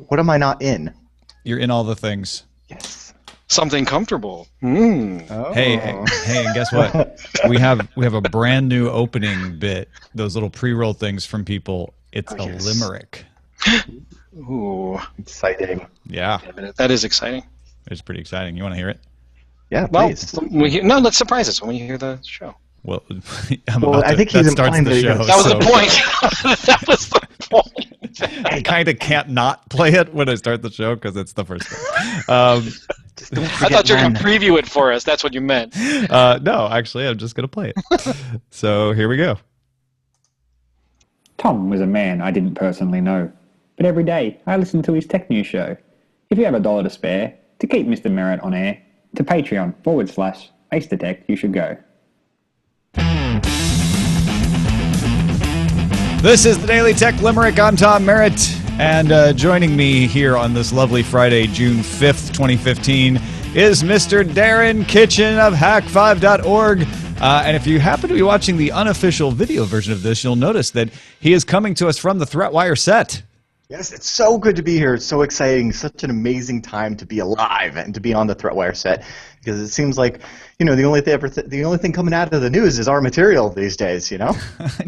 What am I not in? You're in all the things. Yes. Something comfortable. Oh. Hey, and guess what? we have a brand new opening bit. Those little pre-roll things from people. It's a limerick. Ooh, exciting. Yeah, that is exciting. It's pretty exciting. You want to hear it? Yeah, please. No, let's surprise us when you hear the show. Well, I think he's implying the show. That was the point. That was the point. I kind of can't not play it when I start the show because it's the first thing. I thought you were going to preview it for us. That's what you meant. No, actually, I'm just going to play it. So here we go. Tom was a man I didn't personally know, but every day I listened to his tech news show. If you have $1 to spare, to keep Mr. Merritt on air, to Patreon/AceTech you should go. This is the Daily Tech Limerick. I'm Tom Merritt, and joining me here on this lovely Friday, June 5th, 2015, is Mr. Darren Kitchen of hack5.org. And if you happen to be watching the unofficial video version of this, you'll notice that he is coming to us from the ThreatWire set. Yes, it's so good to be here. It's so exciting. Such an amazing time to be alive and to be on the ThreatWire set, because it seems like, you know, the only thing coming out of the news is our material these days, you know?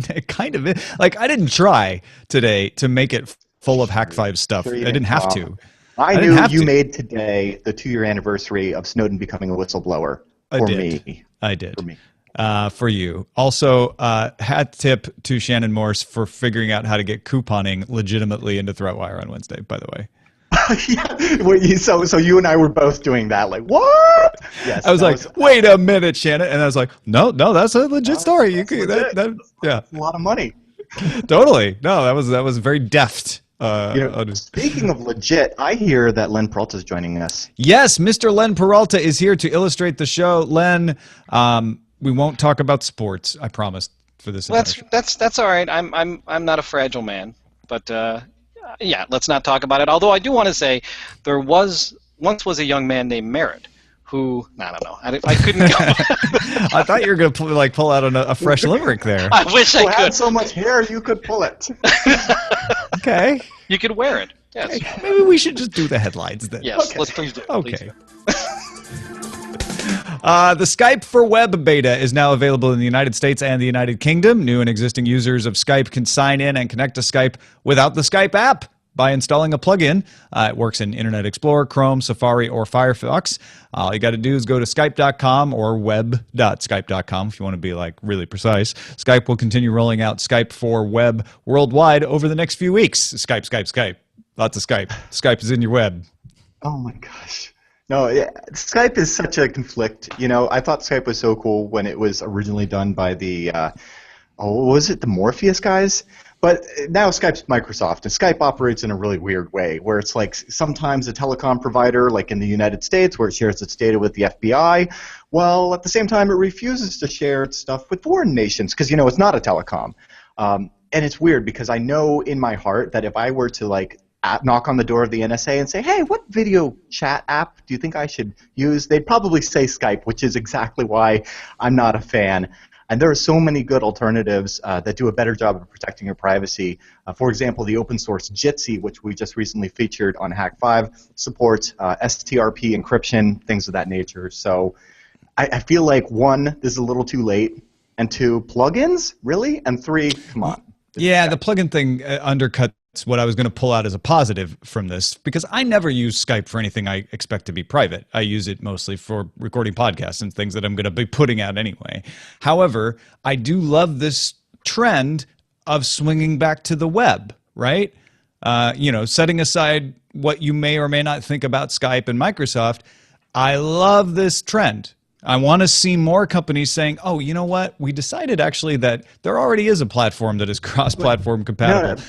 It kind of is. Like, I didn't try today to make it full of Hack5 stuff. I didn't have to. I knew you made today the 2-year anniversary of Snowden becoming a whistleblower for me. I did. For me. For you. Also, hat tip to Shannon Morse for figuring out how to get couponing legitimately into ThreatWire on Wednesday, by the way. Yeah. So you and I were both doing that. Like, what? Yes. I was like, wait a minute, Shannon. And I was like, no, that's a legit story. You could, yeah. A lot of money. Totally. No, that was very deft. Speaking of legit, I hear that Len Peralta is joining us. Yes, Mr. Len Peralta is here to illustrate the show. Len, we won't talk about sports, I promise, for this. Well, that's all right. I'm not a fragile man, but yeah, let's not talk about it. Although I do want to say, there once was a young man named Merritt who, I don't know, I couldn't go. I thought you were going to pull out a fresh limerick there. I wish I could. You had so much hair, you could pull it. Okay. You could wear it. Yes. Okay. Maybe we should just do the headlines then. Yes, okay. Let's please do it. Okay. The Skype for Web beta is now available in the United States and the United Kingdom. New and existing users of Skype can sign in and connect to Skype without the Skype app by installing a plugin. It works in Internet Explorer, Chrome, Safari, or Firefox. All you got to do is go to skype.com or web.skype.com if you want to be like really precise. Skype will continue rolling out Skype for Web worldwide over the next few weeks. Skype. Lots of Skype. Skype is in your web. Oh my gosh. No, Skype is such a conflict. You know, I thought Skype was so cool when it was originally done by the, was it the Morpheus guys? But now Skype's Microsoft, and Skype operates in a really weird way, where it's like sometimes a telecom provider, like in the United States, where it shares its data with the FBI, well, at the same time, it refuses to share its stuff with foreign nations, because, you know, it's not a telecom. And it's weird, because I know in my heart that if I were to, like, knock on the door of the NSA and say, hey, what video chat app do you think I should use? They'd probably say Skype, which is exactly why I'm not a fan. And there are so many good alternatives that do a better job of protecting your privacy. For example, the open source Jitsi, which we just recently featured on Hack5, supports STRP encryption, things of that nature. So I feel like, 1, this is a little too late, and 2, plugins? Really? And 3, come on. Yeah, the plugin thing undercuts what I was going to pull out as a positive from this, because I never use Skype for anything I expect to be private. I use it mostly for recording podcasts and things that I'm going to be putting out anyway. However, I do love this trend of swinging back to the web, right? Setting aside what you may or may not think about Skype and Microsoft, I love this trend. I want to see more companies saying, oh, you know what? We decided actually that there already is a platform that is cross-platform compatible. No.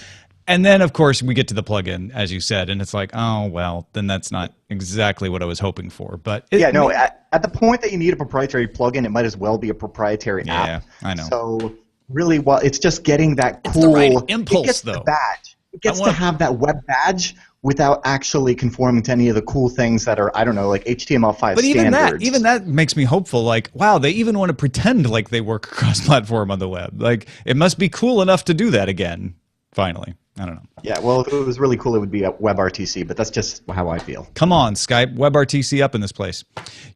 And then, of course, we get to the plugin, as you said, and it's like, oh, well, then that's not exactly what I was hoping for. But at the point that you need a proprietary plugin, it might as well be a proprietary app. Yeah, I know. So really, well, it's just getting that cool. It's the right impulse, though. The badge. It gets to have that web badge without actually conforming to any of the cool things that are, I don't know, like HTML5 but standards. Even that makes me hopeful. Like, wow, they even want to pretend like they work cross-platform on the web. Like, it must be cool enough to do that again, finally. I don't know. Yeah, well, if it was really cool, it would be at WebRTC, but that's just how I feel. Come on, Skype. WebRTC up in this place.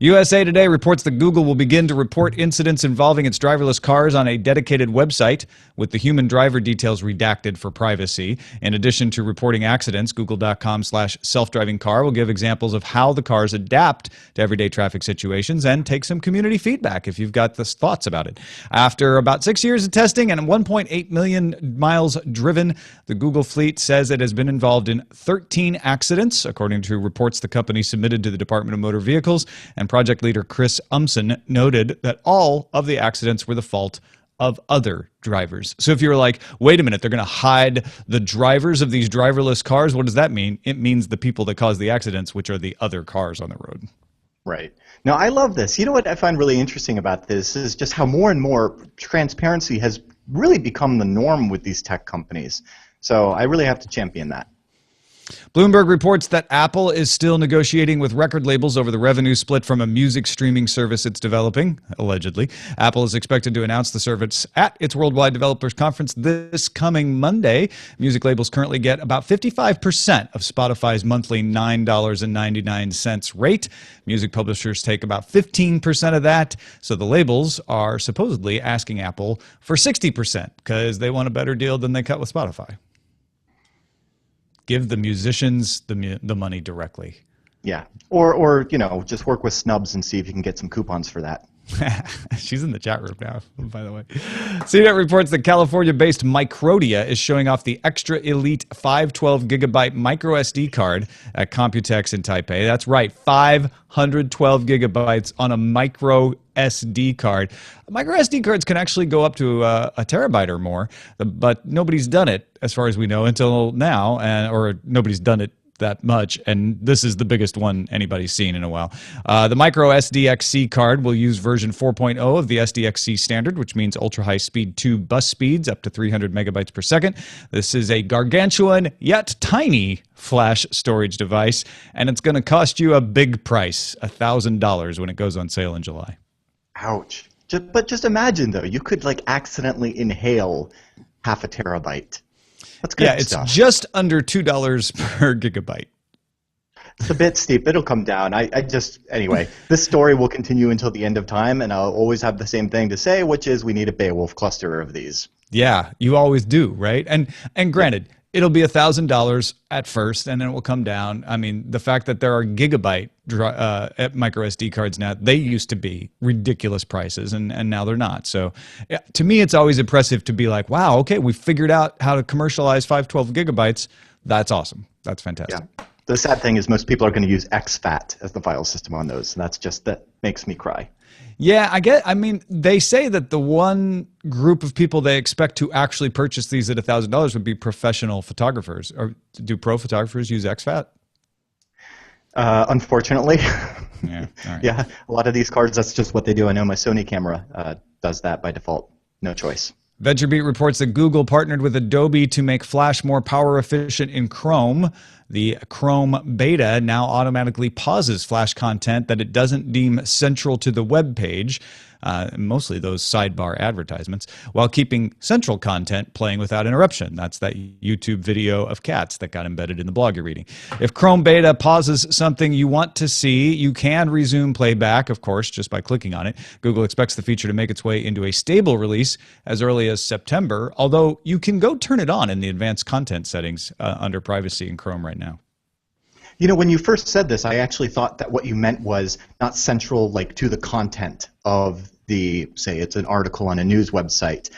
USA Today reports that Google will begin to report incidents involving its driverless cars on a dedicated website with the human driver details redacted for privacy. In addition to reporting accidents, google.com/self-driving car will give examples of how the cars adapt to everyday traffic situations and take some community feedback if you've got thoughts about it. After about 6 years of testing and 1.8 million miles driven, the Google fleet says it has been involved in 13 accidents, according to reports the company submitted to the Department of Motor Vehicles, and project leader Chris Umson noted that all of the accidents were the fault of other drivers. So if you were like, wait a minute, they're going to hide the drivers of these driverless cars, what does that mean? It means the people that cause the accidents, which are the other cars on the road. Right. Now, I love this. You know what I find really interesting about this is just how more and more transparency has really become the norm with these tech companies. So I really have to champion that. Bloomberg reports that Apple is still negotiating with record labels over the revenue split from a music streaming service it's developing, allegedly. Apple is expected to announce the service at its Worldwide Developers Conference this coming Monday. Music labels currently get about 55% of Spotify's monthly $9.99 rate. Music publishers take about 15% of that. So the labels are supposedly asking Apple for 60% because they want a better deal than they cut with Spotify. Give the musicians the money directly. Yeah, or just work with Snubs and see if you can get some coupons for that. She's in the chat room now, by the way. CNET reports that California-based Microdia is showing off the extra elite 512 gigabyte micro SD card at Computex in Taipei. That's right, 512 gigabytes on a micro SD card. Micro SD cards can actually go up to a terabyte or more, but nobody's done it, as far as we know, until now, or nobody's done it that much, and this is the biggest one anybody's seen in a while. The micro SDXC card will use version 4.0 of the SDXC standard, which means ultra-high speed 2 bus speeds up to 300 megabytes per second. This is a gargantuan yet tiny flash storage device, and it's going to cost you a big price, $1,000, when it goes on sale in July. Ouch. But just imagine, though, you could accidentally inhale half a terabyte. That's good stuff. It's just under $2 per gigabyte. It's a bit steep. It'll come down. Anyway, this story will continue until the end of time, and I'll always have the same thing to say, which is we need a Beowulf cluster of these. Yeah, you always do, right? And granted, it'll be $1,000 at first, and then it will come down. I mean, the fact that there are gigabyte micro SD cards now, they used to be ridiculous prices, and now they're not. So to me, it's always impressive to be like, wow, okay, we figured out how to commercialize 512 gigabytes. That's awesome. That's fantastic. Yeah. The sad thing is most people are going to use exFAT as the file system on those, and that makes me cry. Yeah, I mean, they say that the one group of people they expect to actually purchase these at $1,000 would be professional photographers. Or do pro photographers use exFAT? Unfortunately. Yeah, all right. Yeah, a lot of these cards, that's just what they do. I know my Sony camera does that by default. No choice. VentureBeat reports that Google partnered with Adobe to make Flash more power efficient in Chrome. The Chrome beta now automatically pauses Flash content that it doesn't deem central to the web page, mostly those sidebar advertisements, while keeping central content playing without interruption. That's that YouTube video of cats that got embedded in the blog you're reading. If Chrome beta pauses something you want to see, you can resume playback, of course, just by clicking on it. Google expects the feature to make its way into a stable release as early as September, although you can go turn it on in the advanced content settings under privacy in Chrome right now. You know, when you first said this, I actually thought that what you meant was not central to the content of say it's an article on a news website.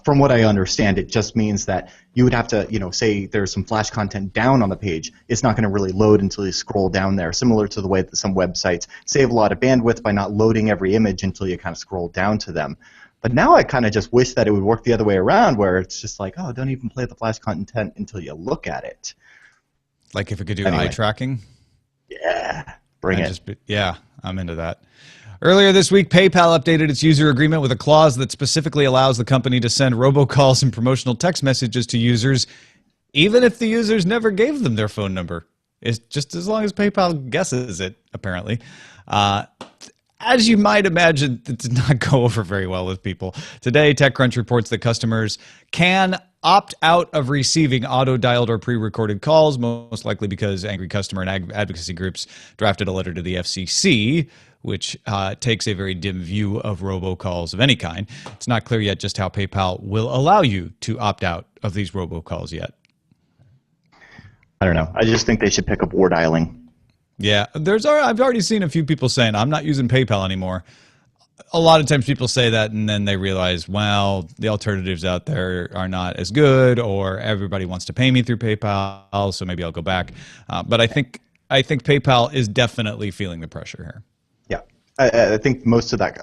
From what I understand, it just means that you would have to, say there's some Flash content down on the page. It's not going to really load until you scroll down there, similar to the way that some websites save a lot of bandwidth by not loading every image until you kind of scroll down to them. But now I kind of just wish that it would work the other way around, where it's just like, oh, don't even play the Flash content until you look at it. Like if it could do eye tracking? Yeah, bring it. Yeah, I'm into that. Earlier this week, PayPal updated its user agreement with a clause that specifically allows the company to send robocalls and promotional text messages to users, even if the users never gave them their phone number. It's just as long as PayPal guesses it, apparently. As you might imagine, it did not go over very well with people. Today, TechCrunch reports that customers can opt out of receiving auto-dialed or pre-recorded calls, most likely because angry customer and advocacy groups drafted a letter to the FCC, which takes a very dim view of robocalls of any kind. It's not clear yet just how PayPal will allow you to opt out of these robocalls yet. I don't know. I just think they should pick up war dialing. Yeah, I've already seen a few people saying, I'm not using PayPal anymore. A lot of times people say that and then they realize, well, the alternatives out there are not as good, or everybody wants to pay me through PayPal, so maybe I'll go back. But I think PayPal is definitely feeling the pressure here. Yeah, I think most of that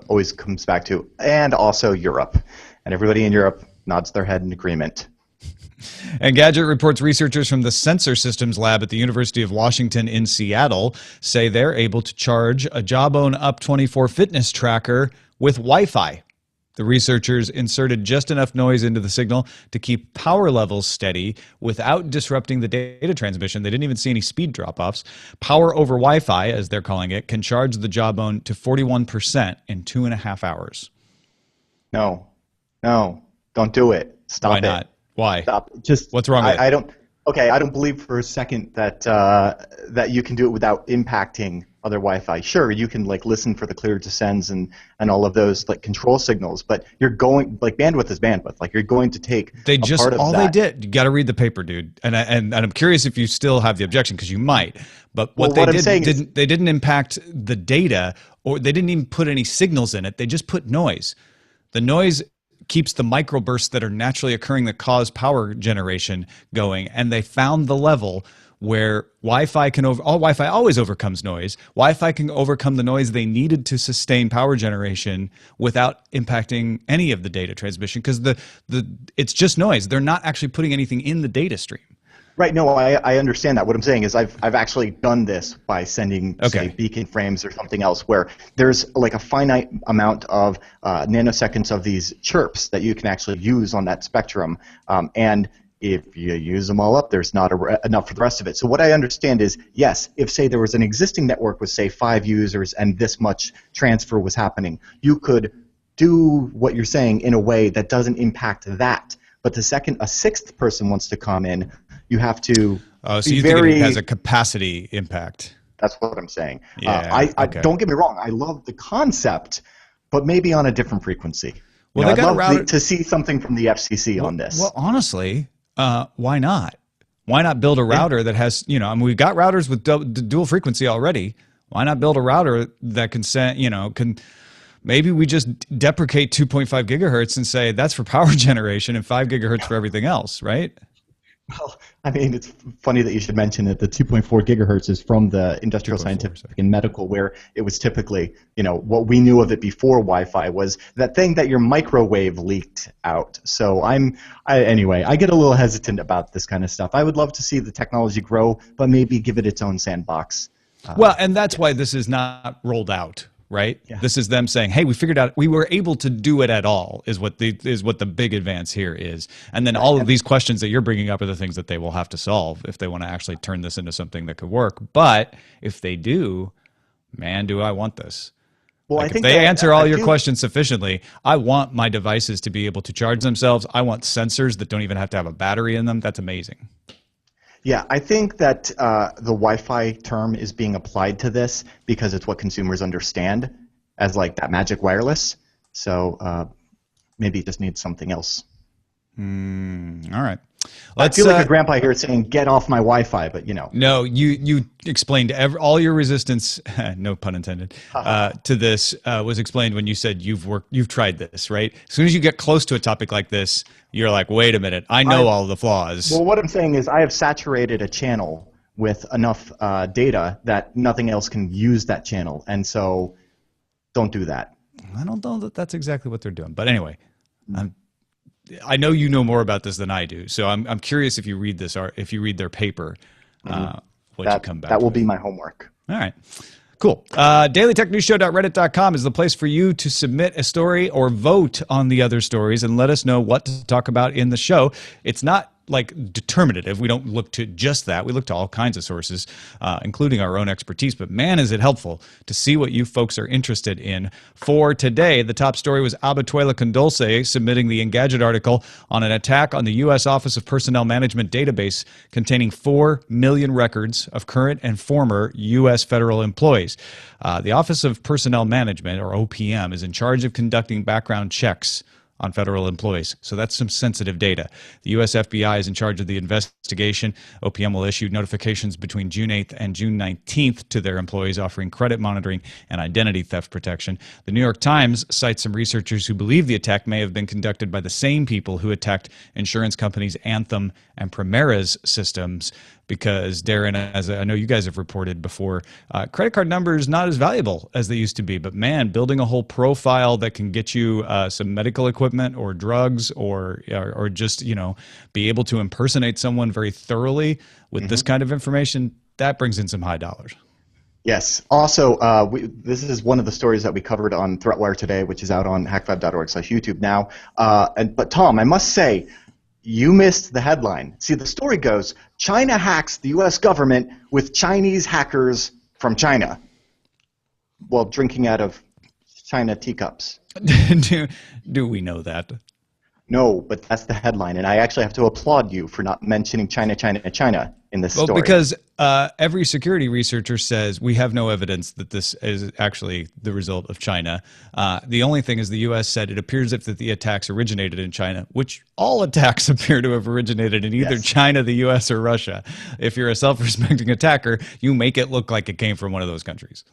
always comes back to, and also Europe. And everybody in Europe nods their head in agreement. And Gadget reports researchers from the Sensor Systems Lab at the University of Washington in Seattle say they're able to charge a Jawbone Up 24 fitness tracker with Wi-Fi. The researchers inserted just enough noise into the signal to keep power levels steady without disrupting the data transmission. They didn't even see any speed drop-offs. Power over Wi-Fi, as they're calling it, can charge the Jawbone to 41% in 2.5 hours. No, don't do it. Stop it. Why not? Why? Stop. Just what's wrong with it? I don't believe for a second that that you can do it without impacting other Wi-Fi. Sure, you can like listen for the clear descends and all of those like control signals, but you're going like bandwidth is bandwidth. Like you're going to take they just part of all that. they did. You got to read the paper, dude. And I'm curious if you still have the objection because you might. But what they didn't impact the data, or they didn't even put any signals in it. They just put noise. The noise keeps the microbursts that are naturally occurring that cause power generation going, and they found the level where Wi-Fi Wi-Fi always overcomes noise. Wi-Fi can overcome the noise they needed to sustain power generation without impacting any of the data transmission because it's just noise. They're not actually putting anything in the data stream. Right. No, I understand that. What I'm saying is I've actually done this by sending say, beacon frames or something else where there's like a finite amount of nanoseconds of these chirps that you can actually use on that spectrum. And if you use them all up, there's not enough for the rest of it. So what I understand is, yes, if say there was an existing network with say 5 users and this much transfer was happening, you could do what you're saying in a way that doesn't impact that. But the second a sixth person wants to come in, you have to so you think it has a capacity impact? That's what I'm saying. Yeah, I don't get me wrong. I love the concept, but maybe on a different frequency. Well, I'd love to see something from the FCC on this. Well, honestly, why not? Why not build a router that has, we've got routers with dual frequency already. Why not build a router that can send, maybe we just deprecate 2.5 gigahertz and say that's for power generation and 5 gigahertz for everything else, right? Well, I mean, it's funny that you should mention that the 2.4 gigahertz is from the industrial, scientific, and medical, where it was typically, what we knew of it before Wi-Fi was that thing that your microwave leaked out. So anyway, I get a little hesitant about this kind of stuff. I would love to see the technology grow, but maybe give it its own sandbox. Well, and that's why this is not rolled out. Right? Yeah. This is them saying, "Hey, we figured out we were able to do it at all." Is what the big advance here is, and then all of these questions that you're bringing up are the things that they will have to solve if they want to actually turn this into something that could work. But if they do, man, do I want this? Well, like I think if they answer all your questions sufficiently, I want my devices to be able to charge themselves. I want sensors that don't even have to have a battery in them. That's amazing. Yeah, I think that the Wi-Fi term is being applied to this because it's what consumers understand as like that magic wireless. So maybe it just needs something else. All right. I feel like a grandpa here saying, "Get off my Wi-Fi," but No, you explained all your resistance, no pun intended, to this was explained when you said you've tried this, right? As soon as you get close to a topic like this, you're like, wait a minute, I know all the flaws. Well, what I'm saying is I have saturated a channel with enough data that nothing else can use that channel, and so don't do that. I don't know that that's exactly what they're doing, but anyway, I know you know more about this than I do, so I'm curious if you read this or if you read their paper, what you come back. That will be my homework. All right. Cool. DailyTechNewsShow.reddit.com is the place for you to submit a story or vote on the other stories and let us know what to talk about in the show. It's not like determinative. We don't look to just that. We look to all kinds of sources, including our own expertise. But man, is it helpful to see what you folks are interested in. For today, the top story was habichuelacondulce submitting the Engadget article on an attack on the U.S. Office of Personnel Management database containing 4 million records of current and former U.S. federal employees. The Office of Personnel Management, or OPM, is in charge of conducting background checks on federal employees. So that's some sensitive data. The U.S. FBI is in charge of the investigation. OPM will issue notifications between June 8th and June 19th to their employees offering credit monitoring and identity theft protection. The New York Times cites some researchers who believe the attack may have been conducted by the same people who attacked insurance companies Anthem and Primera's systems because, Darren, as I know you guys have reported before, credit card numbers not as valuable as they used to be. But man, building a whole profile that can get you some medical equipment or drugs or just, be able to impersonate someone very thoroughly with this kind of information, that brings in some high dollars. Yes. Also, this is one of the stories that we covered on ThreatWire today, which is out on hack5.org/YouTube now. But Tom, I must say, you missed the headline. See, the story goes, China hacks the U.S. government with Chinese hackers from China. Well, drinking out of China teacups. Do we know that? No, but that's the headline, and I actually have to applaud you for not mentioning China in this story. Well, because every security researcher says we have no evidence that this is actually the result of China. The only thing is the U.S. said it appears as if the attacks originated in China, which all attacks appear to have originated in either China, the U.S., or Russia. If you're a self-respecting attacker, you make it look like it came from one of those countries.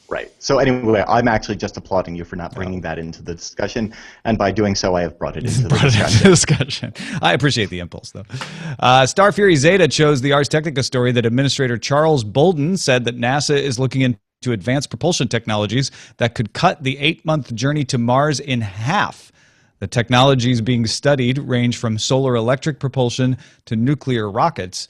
Right. So anyway, I'm actually just applauding you for not bringing that into the discussion, and by doing so, I have brought it into the discussion. I appreciate the impulse, though. starfuryzeta chose the Ars Technica story that Administrator Charles Bolden said that NASA is looking into advanced propulsion technologies that could cut the 8-month journey to Mars in half. The technologies being studied range from solar electric propulsion to nuclear rockets.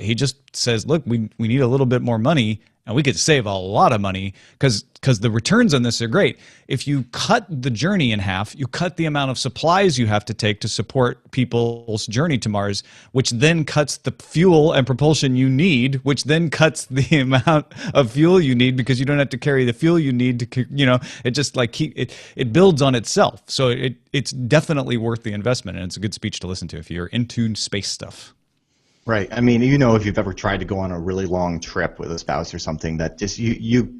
He just says, look, we need a little bit more money. And we could save a lot of money because the returns on this are great. If you cut the journey in half, you cut the amount of supplies you have to take to support people's journey to Mars, which then cuts the fuel and propulsion you need, which then cuts the amount of fuel you need because you don't have to carry the fuel you need to, it just like it builds on itself. So it's definitely worth the investment, and it's a good speech to listen to if you're into space stuff. Right. I mean, if you've ever tried to go on a really long trip with a spouse or something, that just you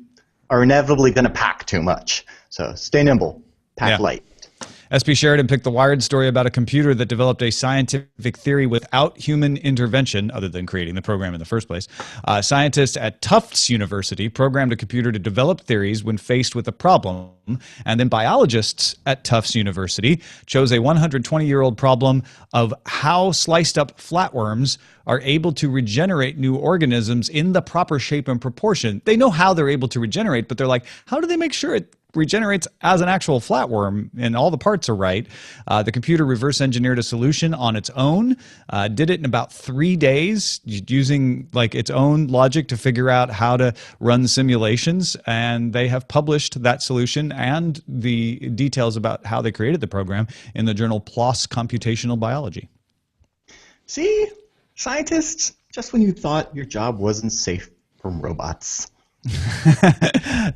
are inevitably going to pack too much. So stay nimble, pack light. Spsheridan picked the Wired story about a computer that developed a scientific theory without human intervention, other than creating the program in the first place. Scientists at Tufts University programmed a computer to develop theories when faced with a problem, and then biologists at Tufts University chose a 120-year-old problem of how sliced up flatworms are able to regenerate new organisms in the proper shape and proportion. They know how they're able to regenerate, but they're like, how do they make sure it regenerates as an actual flatworm and all the parts are right? The computer reverse engineered a solution on its own, did it in about 3 days using like its own logic to figure out how to run simulations, and they have published that solution and the details about how they created the program in the journal PLOS Computational Biology. See, scientists, just when you thought your job wasn't safe from robots.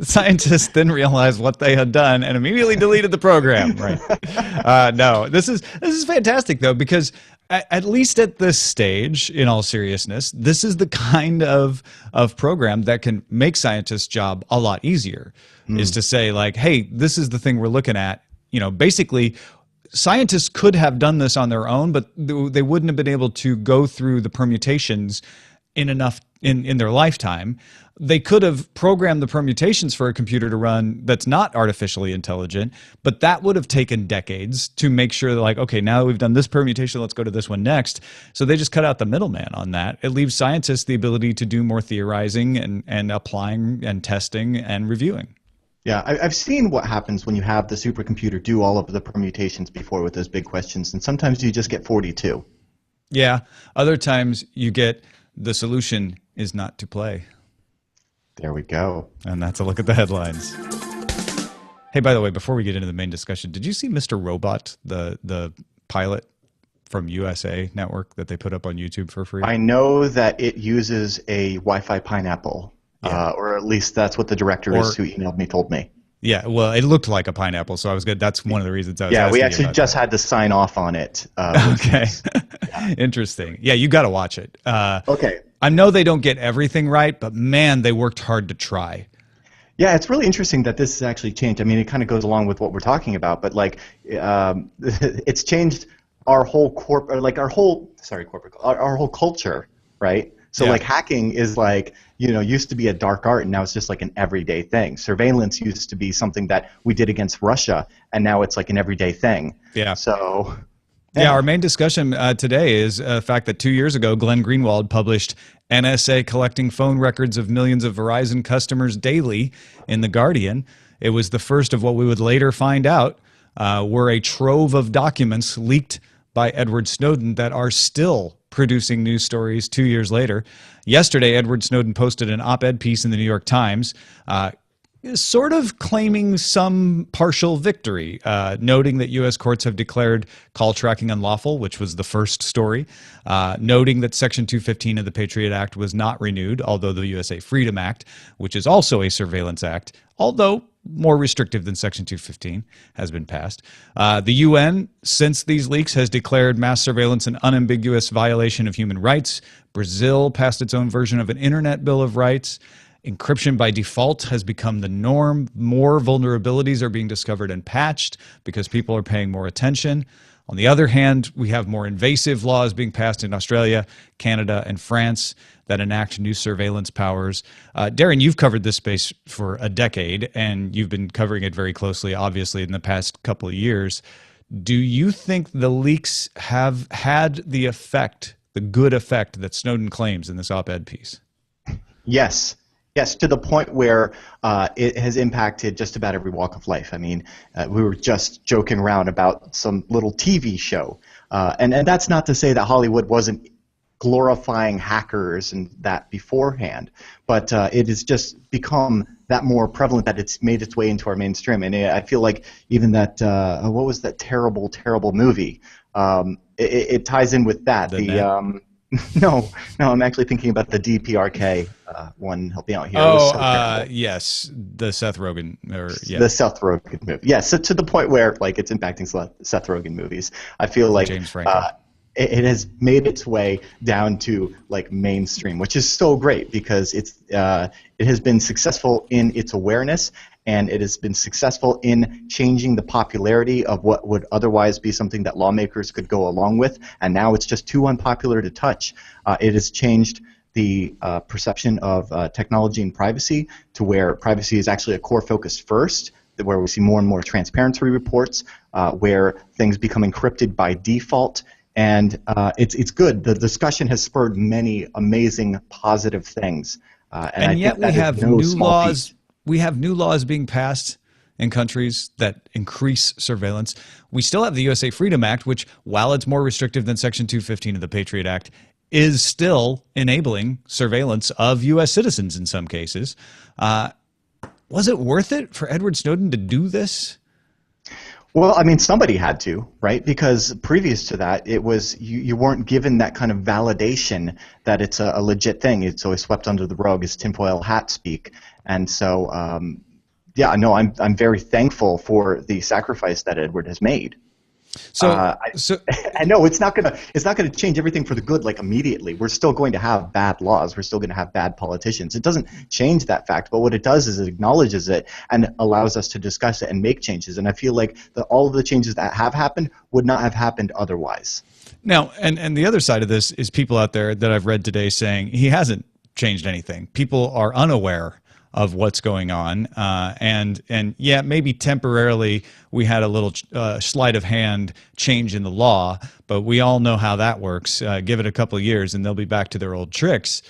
Scientists then realized what they had done and immediately deleted the program. Right? No, this is fantastic though, because at least at this stage, in all seriousness, this is the kind of program that can make scientists' job a lot easier. Is to say like, hey, this is the thing we're looking at. Basically, scientists could have done this on their own, but they wouldn't have been able to go through the permutations in their lifetime. They could have programmed the permutations for a computer to run that's not artificially intelligent, but that would have taken decades to make sure that, like, okay, now we've done this permutation, let's go to this one next. So they just cut out the middleman on that. It leaves scientists the ability to do more theorizing and applying and testing and reviewing. Yeah, I've seen what happens when you have the supercomputer do all of the permutations before with those big questions, and sometimes you just get 42. Yeah, other times you get the solution is not to play. There we go. And that's a look at the headlines. Hey, by the way, before we get into the main discussion, did you see Mr. Robot, the pilot from USA Network that they put up on YouTube for free? I know that it uses a Wi-Fi pineapple, Yeah. or at least that's what the directors who emailed me told me. Yeah, well, it looked like a pineapple, so I was good. That's one of the reasons I was Yeah, asking we you actually about just that. had to sign off on it. Okay. Interesting. Yeah, you got to watch it. Okay. I know they don't get everything right, but man, they worked hard to try. Yeah, it's really interesting that this has actually changed. I mean, it kind of goes along with what we're talking about, but like, it's changed our whole our whole culture, right? So Yeah. like hacking is like, used to be a dark art, and now it's just like an everyday thing. Surveillance used to be something that we did against Russia, and now it's like an everyday thing. Yeah. So. Yeah, our main discussion today is the fact that 2 years ago, Glenn Greenwald published NSA collecting phone records of millions of Verizon customers daily in The Guardian. It was the first of what we would later find out were a trove of documents leaked by Edward Snowden that are still producing news stories 2 years later. Yesterday, Edward Snowden posted an op-ed piece in the New York Times sort of claiming some partial victory, noting that U.S. courts have declared call tracking unlawful, which was the first story, noting that Section 215 of the Patriot Act was not renewed, although the USA Freedom Act, which is also a surveillance act, although more restrictive than Section 215, has been passed. The UN, since these leaks, has declared mass surveillance an unambiguous violation of human rights. Brazil passed its own version of an Internet Bill of Rights. Encryption by default has become the norm. More vulnerabilities are being discovered and patched because people are paying more attention. On the other hand, we have more invasive laws being passed in Australia, Canada, and France that enact new surveillance powers. Darren, you've covered this space for a decade, and you've been covering it very closely, obviously, in the past couple of years. Do you think the leaks have had the effect, the good effect that Snowden claims in this op-ed piece? Yes. Yes, to the point where it has impacted just about every walk of life. I mean, we were just joking around about some little TV show. And that's not to say that Hollywood wasn't glorifying hackers and that beforehand, but it has just become that more prevalent that it's made its way into our mainstream. And I feel like even that, what was that terrible, terrible movie? It ties in with that. No, I'm actually thinking about the DPRK one. Help me out here. Yes, the Seth Rogen, the Seth Rogen movie. Yeah, so to the point where like it's impacting Seth Rogen movies. I feel like James Franco. It has made its way down to like mainstream, which is so great because it has been successful in its awareness, and it has been successful in changing the popularity of what would otherwise be something that lawmakers could go along with, and now it's just too unpopular to touch. It has changed the perception of technology and privacy to where privacy is actually a core focus first, where we see more and more transparency reports, where things become encrypted by default. And it's good. The discussion has spurred many amazing positive things. And yet we have new laws. We have new laws being passed in countries that increase surveillance. We still have the USA Freedom Act, which, while it's more restrictive than Section 215 of the Patriot Act, is still enabling surveillance of U.S. citizens in some cases. Was it worth it for Edward Snowden to do this? Well, I mean, somebody had to, right? Because previous to that, it was you weren't given that kind of validation that it's a legit thing. It's always swept under the rug, as tinfoil hat speak. And so, I'm very thankful for the sacrifice that Edward has made. So I know it's not gonna change everything for the good like immediately. We're still going to have bad laws. We're still going to have bad politicians. It doesn't change that fact, but what it does is it acknowledges it and allows us to discuss it and make changes. And I feel like all of the changes that have happened would not have happened otherwise. Now, and the other side of this is people out there that I've read today saying he hasn't changed anything. People are unaware of what's going on, and yeah, maybe temporarily we had a little sleight of hand change in the law, but we all know how that works. Give it a couple of years, and they'll be back to their old tricks.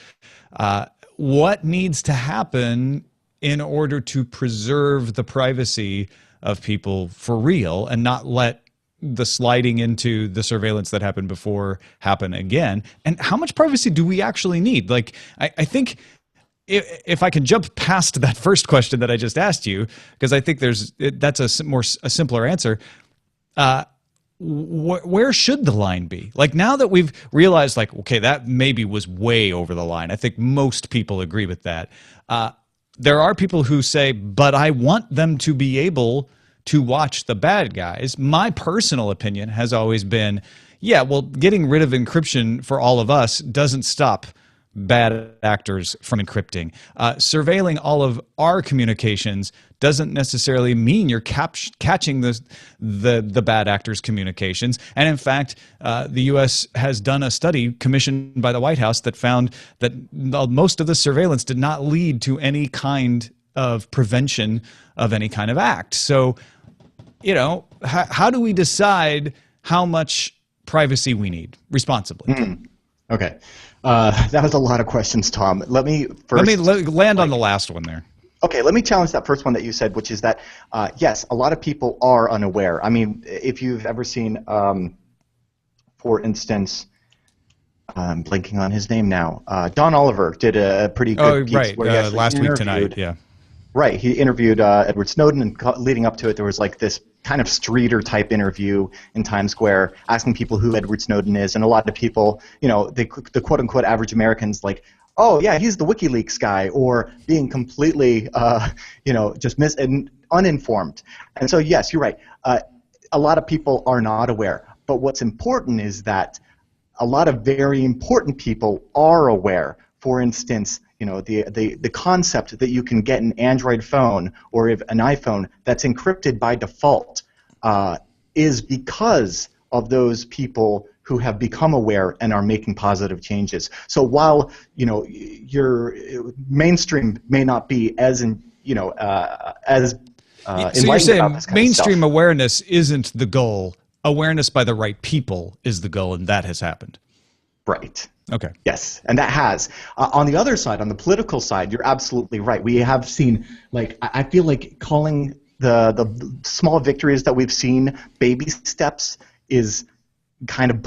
What needs to happen in order to preserve the privacy of people for real, and not let the sliding into the surveillance that happened before happen again? And how much privacy do we actually need? Like, I think, if I can jump past that first question that I just asked you, because I think that's a simpler answer. where should the line be? Like, now that we've realized, like, okay, that maybe was way over the line. I think most people agree with that. There are people who say, but I want them to be able to watch the bad guys. My personal opinion has always been, yeah, well, getting rid of encryption for all of us doesn't stop bad actors from encrypting. Surveilling all of our communications doesn't necessarily mean you're catching the bad actors' communications. And in fact, the U.S. has done a study commissioned by the White House that found that most of the surveillance did not lead to any kind of prevention of any kind of act. So, how do we decide how much privacy we need responsibly? Okay. That was a lot of questions, Tom. Let me land on the last one there. Okay, let me challenge that first one that you said, which is that, yes, a lot of people are unaware. I mean, if you've ever seen, for instance, I'm blanking on his name now. Don Oliver did a pretty good piece where he actually last week tonight, yeah. Right, he interviewed Edward Snowden, and leading up to it, there was like this kind of streeter-type interview in Times Square, asking people who Edward Snowden is, and a lot of people, the quote-unquote average Americans, like, oh yeah, he's the WikiLeaks guy, or being completely, just uninformed. And so yes, you're right. A lot of people are not aware, but what's important is that a lot of very important people are aware. For instance, the concept that you can get an Android phone or an iPhone that's encrypted by default is because of those people who have become aware and are making positive changes. So while your mainstream may not be as so you're saying mainstream awareness isn't the goal. Awareness by the right people is the goal, and that has happened. Right. Okay. Yes, and that has. On the other side, on the political side, you're absolutely right. We have seen, I feel like calling the small victories that we've seen baby steps is kind of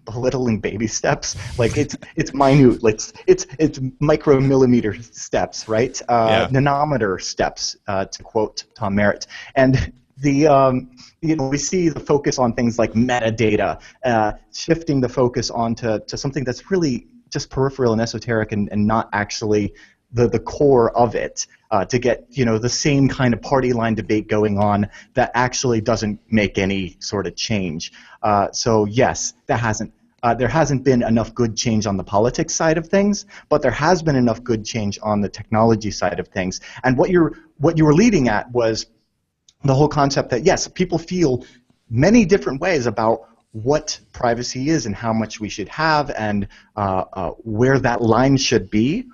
belittling baby steps. Like it's minute. It's micromillimeter steps, right? Nanometer steps, to quote Tom Merritt. And we see the focus on things like metadata, shifting the focus onto something that's really just peripheral and esoteric and not actually the core of it, to get the same kind of party line debate going on that actually doesn't make any sort of change. So yes, there hasn't been enough good change on the politics side of things, but there has been enough good change on the technology side of things. And what you were leading at was the whole concept that, yes, people feel many different ways about what privacy is and how much we should have and where that line should be.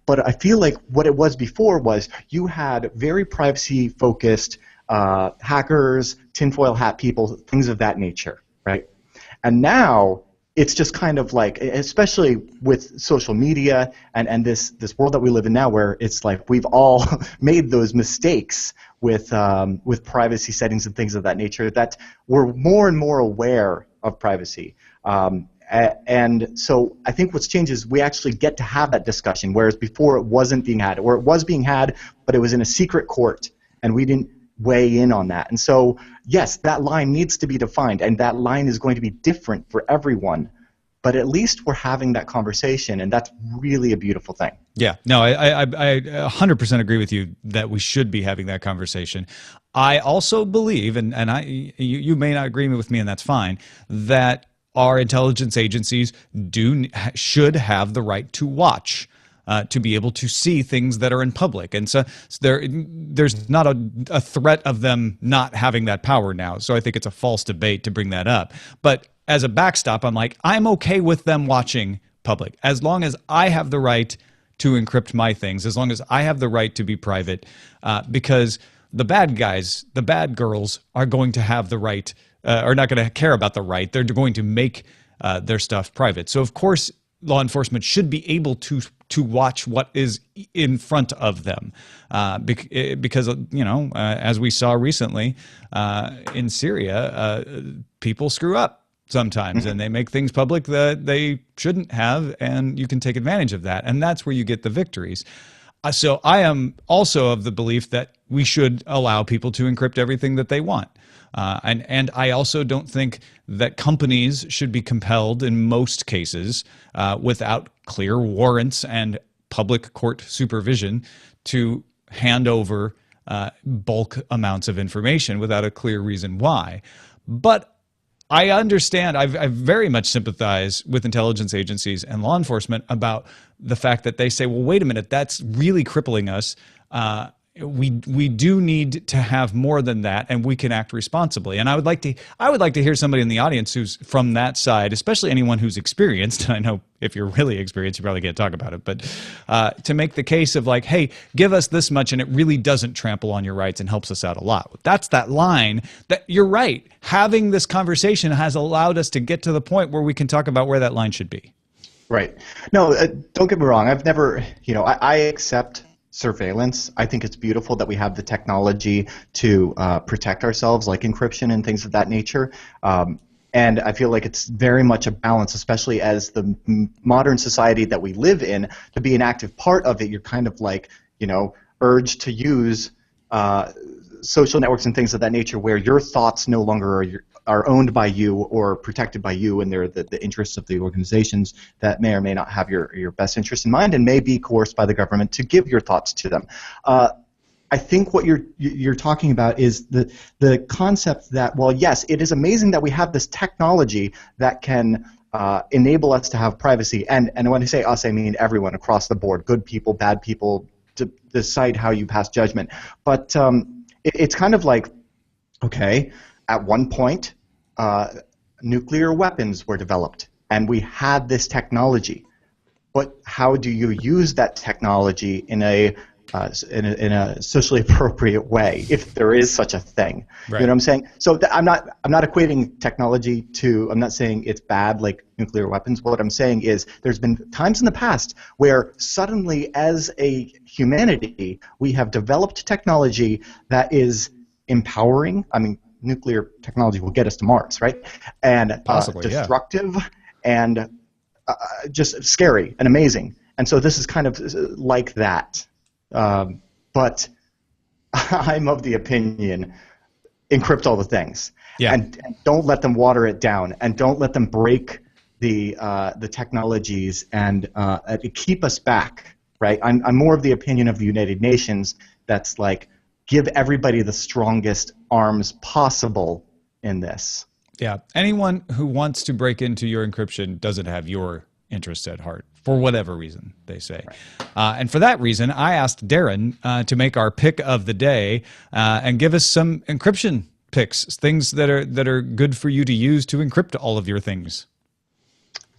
But I feel like what it was before was you had very privacy-focused hackers, tinfoil hat people, things of that nature, right? And now it's just kind of like, especially with social media and this world that we live in now, where it's like we've all made those mistakes with privacy settings and things of that nature, that we're more and more aware of privacy. And so I think what's changed is we actually get to have that discussion, whereas before it wasn't being had, or it was being had, but it was in a secret court, and we didn't weigh in on that. And so, yes, that line needs to be defined, and that line is going to be different for everyone. But at least we're having that conversation, and that's really a beautiful thing. Yeah, no, I 100% agree with you that we should be having that conversation. I also believe, and you may not agree with me, and that's fine, that our intelligence agencies should have the right to watch, to be able to see things that are in public. And so there's not a threat of them not having that power now. So I think it's a false debate to bring that up. But as a backstop, I'm like, I'm okay with them watching public as long as I have the right to encrypt my things, as long as I have the right to be private, because the bad guys, the bad girls are going to have the right, are not going to care about the right. They're going to make their stuff private. So of course, law enforcement should be able to watch what is in front of them, because as we saw recently in Syria, people screw up sometimes, and they make things public that they shouldn't have, and you can take advantage of that, and that's where you get the victories. So I am also of the belief that we should allow people to encrypt everything that they want. And I also don't think that companies should be compelled in most cases without clear warrants and public court supervision to hand over bulk amounts of information without a clear reason why. But I understand, I very much sympathize with intelligence agencies and law enforcement about the fact that they say, well, wait a minute, that's really crippling us. We do need to have more than that, and we can act responsibly. And I would like to hear somebody in the audience who's from that side, especially anyone who's experienced. I know if you're really experienced, you probably can't talk about it, but to make the case of like, hey, give us this much, and it really doesn't trample on your rights and helps us out a lot. That's that line that you're right. Having this conversation has allowed us to get to the point where we can talk about where that line should be. Right. No, don't get me wrong. I've never, I accept surveillance. I think it's beautiful that we have the technology to protect ourselves, like encryption and things of that nature. And I feel like it's very much a balance, especially as the modern society that we live in, to be an active part of it. You're kind of like, urged to use social networks and things of that nature where your thoughts no longer are owned by you or protected by you, and they're the interests of the organizations that may or may not have your best interest in mind and may be coerced by the government to give your thoughts to them. I think what you're talking about is the concept that, well, yes, it is amazing that we have this technology that can enable us to have privacy, and when I say us, I mean everyone across the board, good people, bad people, to decide how you pass judgment. But it's kind of like, okay, at one point, nuclear weapons were developed, and we had this technology. But how do you use that technology in a socially appropriate way, if there is such a thing? Right. You know what I'm saying? So I'm not equating technology to. I'm not saying it's bad, like nuclear weapons. What I'm saying is there's been times in the past where suddenly, as a humanity, we have developed technology that is empowering. I mean, nuclear technology will get us to Mars, right? And possibly destructive, and just scary and amazing. And so this is kind of like that. But I'm of the opinion, encrypt all the things, and don't let them water it down, and don't let them break the technologies and keep us back. Right? I'm more of the opinion of the United Nations that's like, give everybody the strongest arms possible in this. Yeah. Anyone who wants to break into your encryption doesn't have your interests at heart, for whatever reason, they say. Right. And for that reason, I asked Darren to make our pick of the day and give us some encryption picks, things that are good for you to use to encrypt all of your things.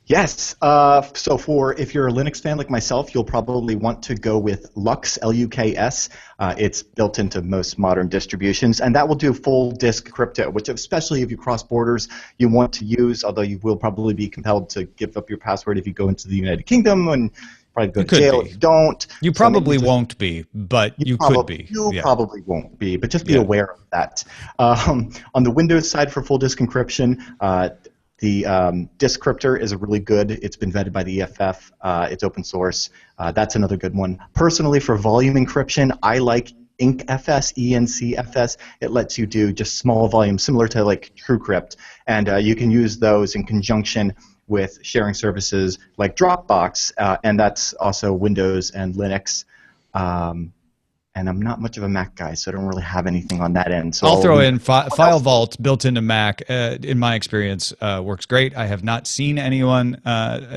Yes. So if you're a Linux fan like myself, you'll probably want to go with Lux, L-U-K-S. It's built into most modern distributions, and that will do full disk crypto, which especially if you cross borders, you want to use, although you will probably be compelled to give up your password if you go into the United Kingdom, and probably go to jail if you don't. You probably won't be, but you could be. You probably won't be, but just be aware of that. On the Windows side for full disk encryption, the Discryptor is a really good. It's been vetted by the EFF. It's open source. That's another good one. Personally, for volume encryption, I like EncFS, ENCFS. It lets you do just small volume, similar to like TrueCrypt, and you can use those in conjunction with sharing services like Dropbox, and that's also Windows and Linux. And I'm not much of a Mac guy, so I don't really have anything on that end. So I'll throw in File Vault built into Mac. In my experience, works great. I have not seen anyone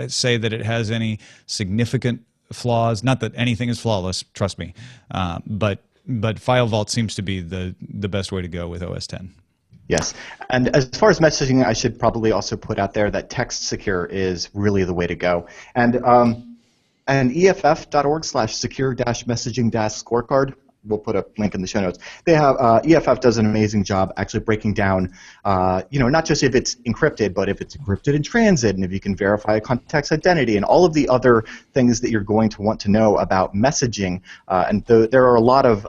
say that it has any significant flaws. Not that anything is flawless, trust me. But File Vault seems to be the best way to go with OS X. Yes, and as far as messaging, I should probably also put out there that Text Secure is really the way to go. And EFF.org/secure-messaging-scorecard, we'll put a link in the show notes. They have EFF does an amazing job actually breaking down, not just if it's encrypted, but if it's encrypted in transit, and if you can verify a contact's identity, and all of the other things that you're going to want to know about messaging. And there are a lot of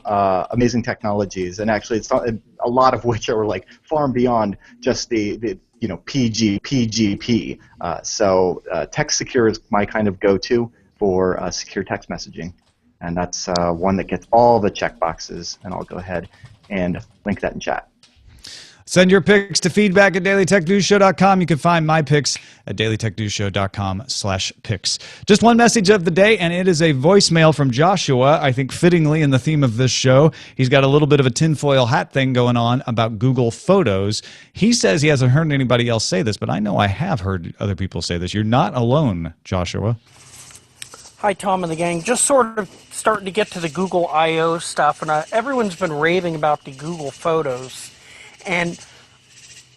amazing technologies, and actually, it's not, a lot of which are like far and beyond just the PGP. So Text Secure is my kind of go-to for secure text messaging. and that's one that gets all the checkboxes, and I'll go ahead and link that in chat. Send your picks to feedback@dailytechnewsshow.com. You can find my picks at dailytechnewsshow.com/picks. Just one message of the day, and it is a voicemail from Joshua, I think fittingly in the theme of this show. He's got a little bit of a tinfoil hat thing going on about Google Photos. He says he hasn't heard anybody else say this, but I know I have heard other people say this. You're not alone, Joshua. Hi, Tom and the gang. Just sort of starting to get to the Google I.O. stuff, and everyone's been raving about the Google Photos. And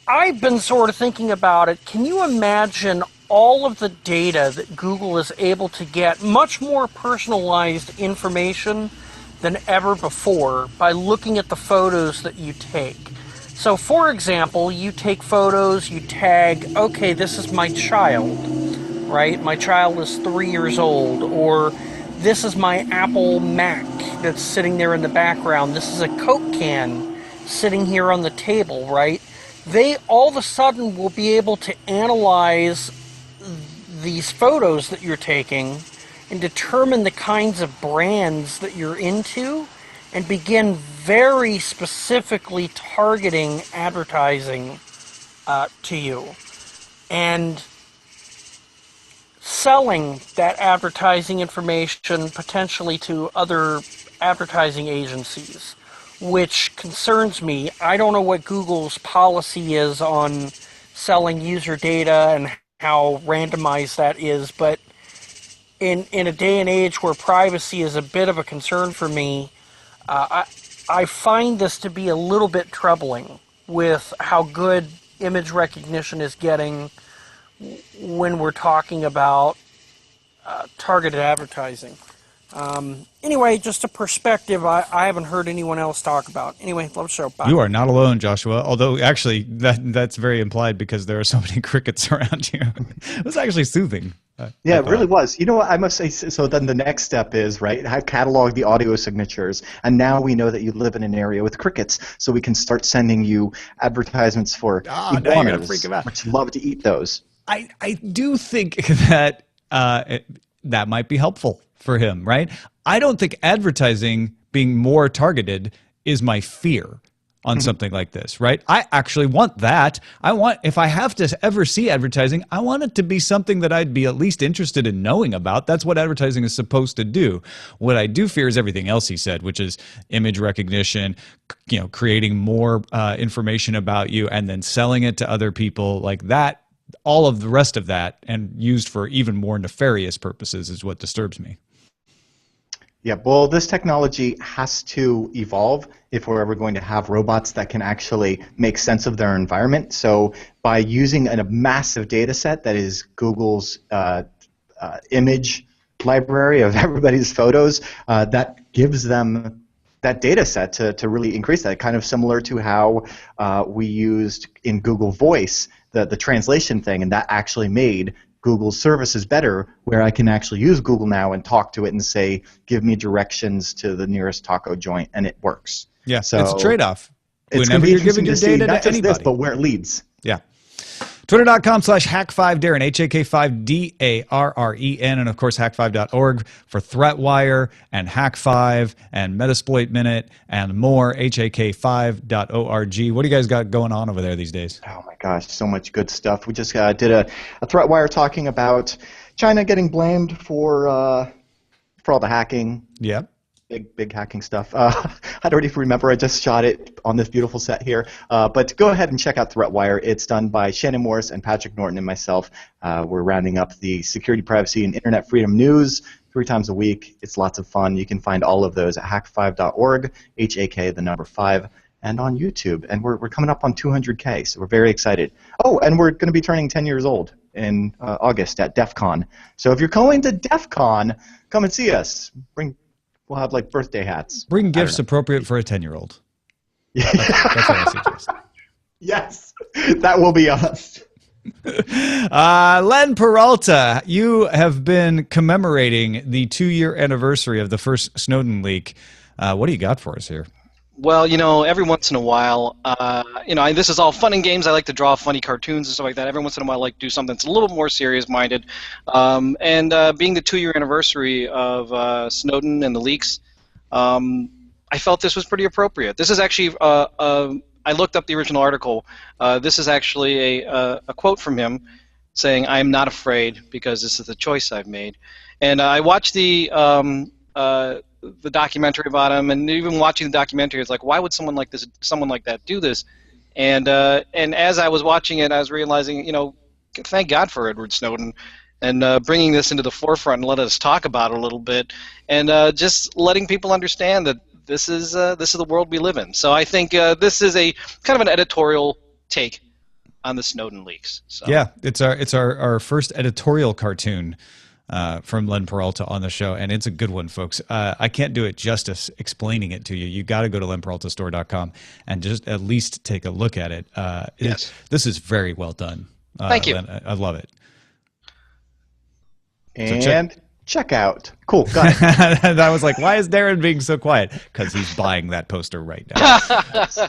I've been sort of thinking about it. Can you imagine all of the data that Google is able to get, much more personalized information than ever before, by looking at the photos that you take? So, for example, you take photos, you tag, okay, this is my child, right? My child is 3 years old, or this is my Apple Mac that's sitting there in the background. This is a Coke can sitting here on the table, right? They all of a sudden will be able to analyze these photos that you're taking and determine the kinds of brands that you're into and begin very specifically targeting advertising to you and selling that advertising information potentially to other advertising agencies, which concerns me. I don't know what Google's policy is on selling user data and how randomized that is, but in a day and age where privacy is a bit of a concern for me, I find this to be a little bit troubling with how good image recognition is getting when we're talking about targeted advertising. Anyway, just a perspective I haven't heard anyone else talk about. Anyway, love the show. Bye. You are not alone, Joshua, although actually that's very implied because there are so many crickets around you. It was actually soothing. Yeah, it really was. You know what, I must say, so then the next step is, right, catalog the audio signatures, and now we know that you live in an area with crickets, so we can start sending you advertisements for iguanas, which love to eat those. I do think that that might be helpful for him, right? I don't think advertising being more targeted is my fear on something like this, right? I actually want that. If I have to ever see advertising, I want it to be something that I'd be at least interested in knowing about. That's what advertising is supposed to do. What I do fear is everything else he said, which is image recognition, creating more information about you and then selling it to other people like that. All of the rest of that and used for even more nefarious purposes is what disturbs me. Yeah, well, this technology has to evolve if we're ever going to have robots that can actually make sense of their environment. So by using a massive data set that is Google's image library of everybody's photos, that gives them that data set to really increase that, kind of similar to how we used in Google Voice the translation thing, and that actually made Google's services better, where I can actually use Google now and talk to it and say, give me directions to the nearest taco joint, and it works. Yeah, so it's a trade-off. It's Whenever you're giving your data not to just anybody. this, but where it leads. Yeah. Twitter.com/hack5Darren, HAK5DARREN, and of course hack5.org for ThreatWire and Hack5 and Metasploit Minute and more, HAK5.org. What do you guys got going on over there these days? Oh my gosh, so much good stuff. We just did a ThreatWire talking about China getting blamed for all the hacking. Yep. Big hacking stuff. I don't even remember. I just shot it on this beautiful set here. But go ahead and check out ThreatWire. It's done by Shannon Morris and Patrick Norton and myself. We're rounding up the security, privacy, and internet freedom news 3 times a week. It's lots of fun. You can find all of those at hack5.org, HAK5, and on YouTube. And we're coming up on 200K, so we're very excited. Oh, and we're going to be turning 10 years old in August at DEF CON. So if you're going to DEF CON, come and see us. We'll have like birthday hats. Bring gifts appropriate for a 10-year-old. That's what I suggest. Yes, that will be us. Len Peralta, you have been commemorating the 2-year anniversary of the first Snowden leak. What do you got for us here? Well, every once in a while, this is all fun and games. I like to draw funny cartoons and stuff like that. Every once in a while, I like to do something that's a little more serious-minded. And being the 2-year anniversary of Snowden and the leaks, I felt this was pretty appropriate. This is actually, I looked up the original article. This is actually a quote from him saying, "I am not afraid because this is the choice I've made." And I watched the documentary about him, and even watching the documentary, it's like, why would someone like that do this? And as I was watching it, I was realizing, thank God for Edward Snowden, and bringing this into the forefront and let us talk about it a little bit, and just letting people understand that this is the world we live in. So I think this is a kind of an editorial take on the Snowden leaks. So. Yeah, it's our first editorial cartoon from Len Peralta on the show, and it's a good one, folks. I can't do it justice explaining it to you. You got to go to lenperaltastore.com and just at least take a look at it. Yes. This is very well done. Thank you. Len, I love it. And check out. Cool. Got it. And I was like, why is Darren being so quiet? Because he's buying that poster right now. That's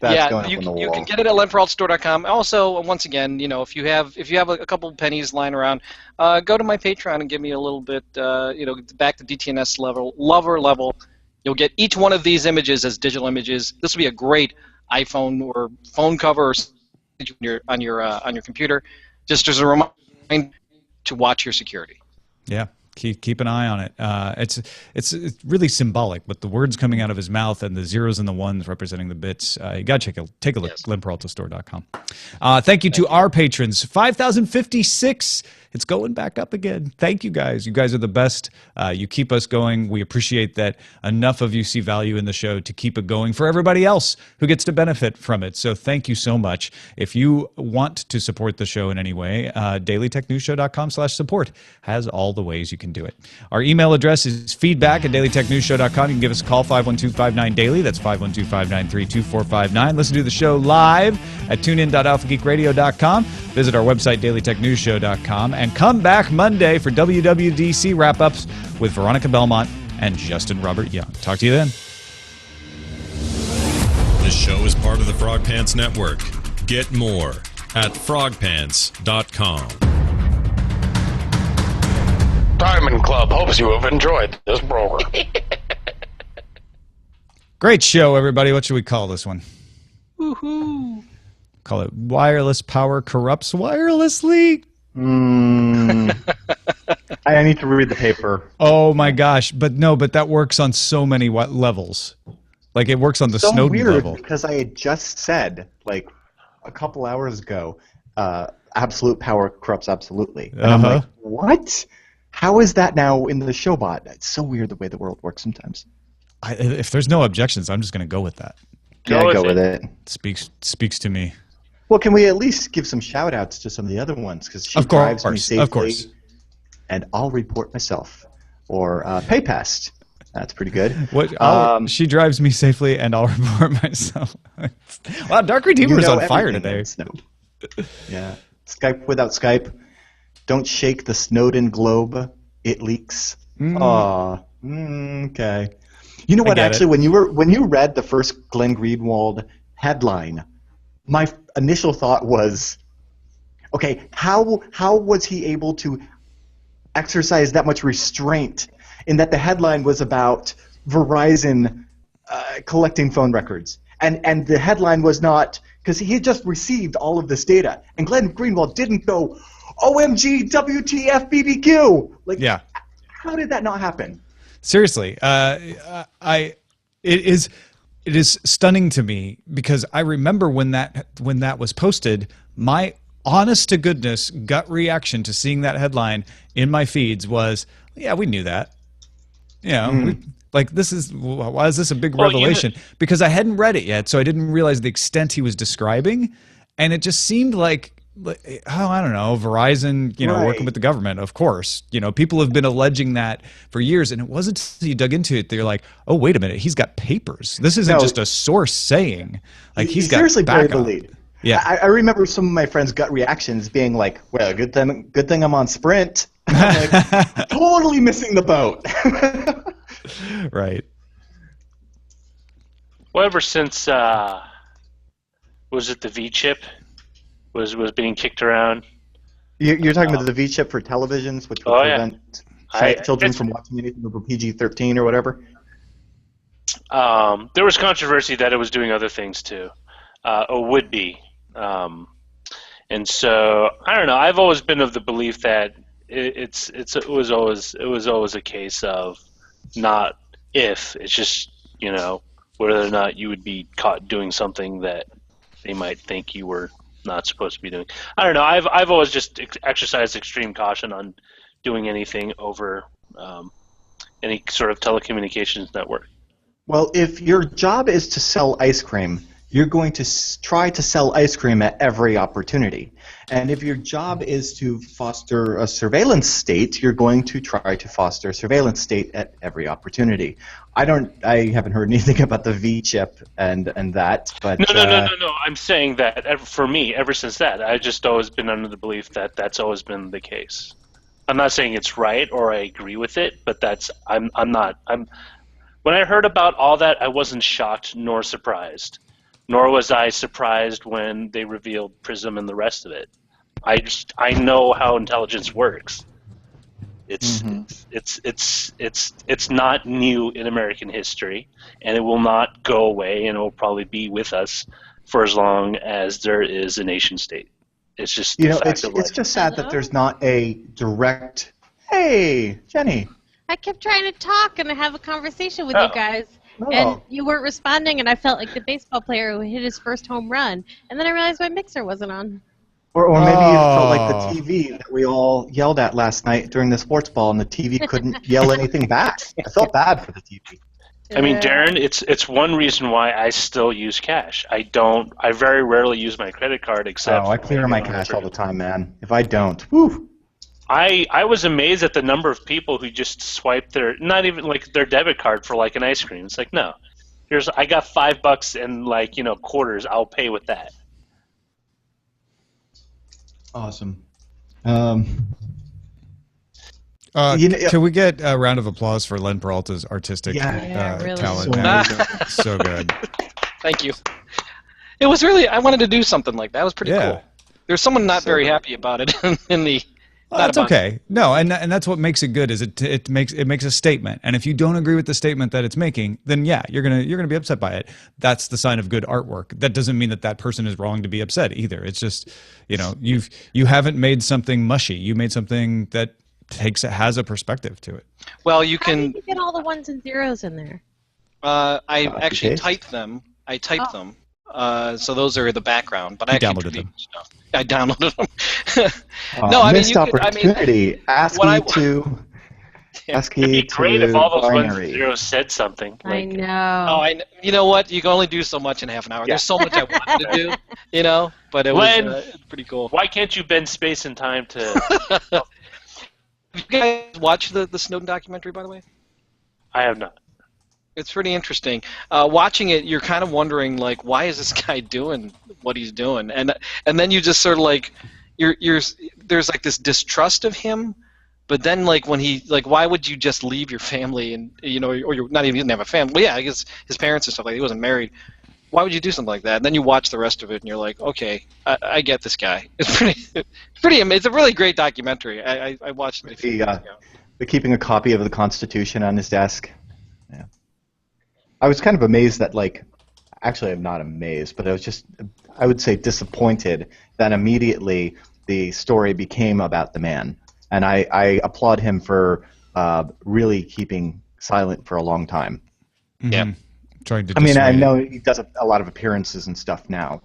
yeah, you can get it at lenperaltastore.com. Also, once again, if you have a couple of pennies lying around, go to my Patreon and give me a little bit. Back to DTNS lover level. You'll get each one of these images as digital images. This will be a great iPhone or phone cover or on your computer. Just as a reminder to watch your security. Yeah. Keep an eye on it. It's really symbolic, with the words coming out of his mouth and the zeros and the ones representing the bits. You got to take a look. Yes. lenperaltastore.com. Thank you to our patrons. 5,056. It's going back up again. Thank you guys. You guys are the best. You keep us going. We appreciate that enough of you see value in the show to keep it going for everybody else who gets to benefit from it. So thank you so much. If you want to support the show in any way, dailytechnewsshow.com/support has all the ways you can do it. Our email address is feedback@dailytechnewsshow.com. You can give us a call, 512-59-DAILY. That's 512-593-2459. Listen to the show live at tunein.alphageekradio.com. Visit our website, dailytechnewsshow.com. And come back Monday for WWDC wrap-ups with Veronica Belmont and Justin Robert Young. Talk to you then. This show is part of the Frog Pants Network. Get more at frogpants.com. Diamond Club hopes you have enjoyed this program. Great show, everybody. What should we call this one? Woohoo! Call it Wireless Power Corrupts Wirelessly. I need to read the paper. Oh my gosh. But that works on so many levels. Like, it works on the Snowden weird level. Because I had just said, like, a couple hours ago, absolute power corrupts absolutely. And I'm like, what? How is that now in the showbot? It's so weird the way the world works sometimes. If there's no objections, I'm just going to go with that. Go with it. Speaks to me. Well, can we at least give some shout-outs to some of the other ones? Because she drives me safely, of course. And I'll report myself. Or PayPast. That's pretty good. She drives me safely, and I'll report myself. Wow, Dark Redeemer's on fire today. Yeah. Skype without Skype. Don't shake the Snowden globe. It leaks. Okay. You know what? Actually, when you read the first Glenn Greenwald headline, my initial thought was, okay, how was he able to exercise that much restraint in that the headline was about Verizon collecting phone records, and the headline was not, because he had just received all of this data, and Glenn Greenwald didn't go, OMG, WTF, BBQ. Like, yeah. How did that not happen? Seriously, it is stunning to me, because I remember when that was posted, my honest to goodness gut reaction to seeing that headline in my feeds was, yeah, we knew that. Why is this a big revelation? Because I hadn't read it yet, so I didn't realize the extent he was describing, and it just seemed like, I don't know, Verizon, working with the government, of course. People have been alleging that for years, and it wasn't until you dug into it that you're like, oh, wait a minute, he's got papers. This isn't just a source saying. Like, he's got seriously buried the backup. lead. Yeah, I remember some of my friends' gut reactions being like, well, good thing I'm on Sprint. I'm like, totally missing the boat. Right. Well, ever since was it the V chip was being kicked around? You're talking about the V chip for televisions, which would prevent children from watching anything over PG-13 or whatever. There was controversy that it was doing other things too, or would be, and so I don't know. I've always been of the belief that it was always a case of not if, it's just whether or not you would be caught doing something that they might think you were not supposed to be doing. I don't know. I've always just exercised extreme caution on doing anything over any sort of telecommunications network. Well, if your job is to sell ice cream, you're going to try to sell ice cream at every opportunity. And if your job is to foster a surveillance state, you're going to try to foster a surveillance state at every opportunity. I haven't heard anything about the V chip and that, but no. I'm saying that for me, ever since that, I've just always been under the belief that that's always been the case. I'm not saying it's right or I agree with it, but when I heard about all that, I wasn't shocked nor surprised. Nor was I surprised when they revealed PRISM and the rest of it. I know how intelligence works. It's not new in American history, and it will not go away, and it will probably be with us for as long as there is a nation state. It's just it's just sad that there's not a direct. Hey, Jenny. I kept trying to talk and have a conversation with you guys, and you weren't responding, and I felt like the baseball player who hit his first home run, and then I realized my mixer wasn't on. Or maybe it felt like the TV that we all yelled at last night during the sports ball, and the TV couldn't yell anything back. I felt bad for the TV. I mean, Darren, it's one reason why I still use cash. I very rarely use my credit card except. I clear my cash all the time, man. If I don't, whew. I was amazed at the number of people who just swipe not even like their debit card for like an ice cream. It's like, no, I got $5 and quarters. I'll pay with that. Awesome. Can we get a round of applause for Len Peralta's artistic really. talent? So good. Thank you. It was really, I wanted to do something like that. It was pretty cool. There's someone not very happy about it in the. That's okay. No, and that's what makes it good. Is it makes a statement, and if you don't agree with the statement that it's making, then you're gonna be upset by it. That's the sign of good artwork. That doesn't mean that person is wrong to be upset either. It's just you haven't made something mushy. You made something that has a perspective to it. Well, you can. How did you get all the ones and zeros in there? I actually typed them. them. So those are the background, but I actually downloaded them. I downloaded them. No, I mean, you opportunity. ASCII to It'd be great if all those ones and zeros said something. I know. Oh, you know what? You can only do so much in half an hour. There's so much I wanted to do, but it was pretty cool. Why can't you bend space and time to? Have you guys watched the Snowden documentary, by the way? I have not. It's pretty interesting. Watching it, you're kind of wondering, like, why is this guy doing what he's doing? And then you just sort of like, there's like this distrust of him. But then, like, when why would you just leave your family and or you're not even didn't have a family? Well, yeah, I guess his parents and stuff like that. He wasn't married. Why would you do something like that? And then you watch the rest of it, and you're like, okay, I get this guy. It's pretty amazing. It's a really great documentary. I watched it. The keeping a copy of the Constitution on his desk. Yeah. I was kind of amazed that, actually I'm not amazed, but I would say disappointed that immediately the story became about the man. And I applaud him for really keeping silent for a long time. Yeah. Trying to I know he does a lot of appearances and stuff now,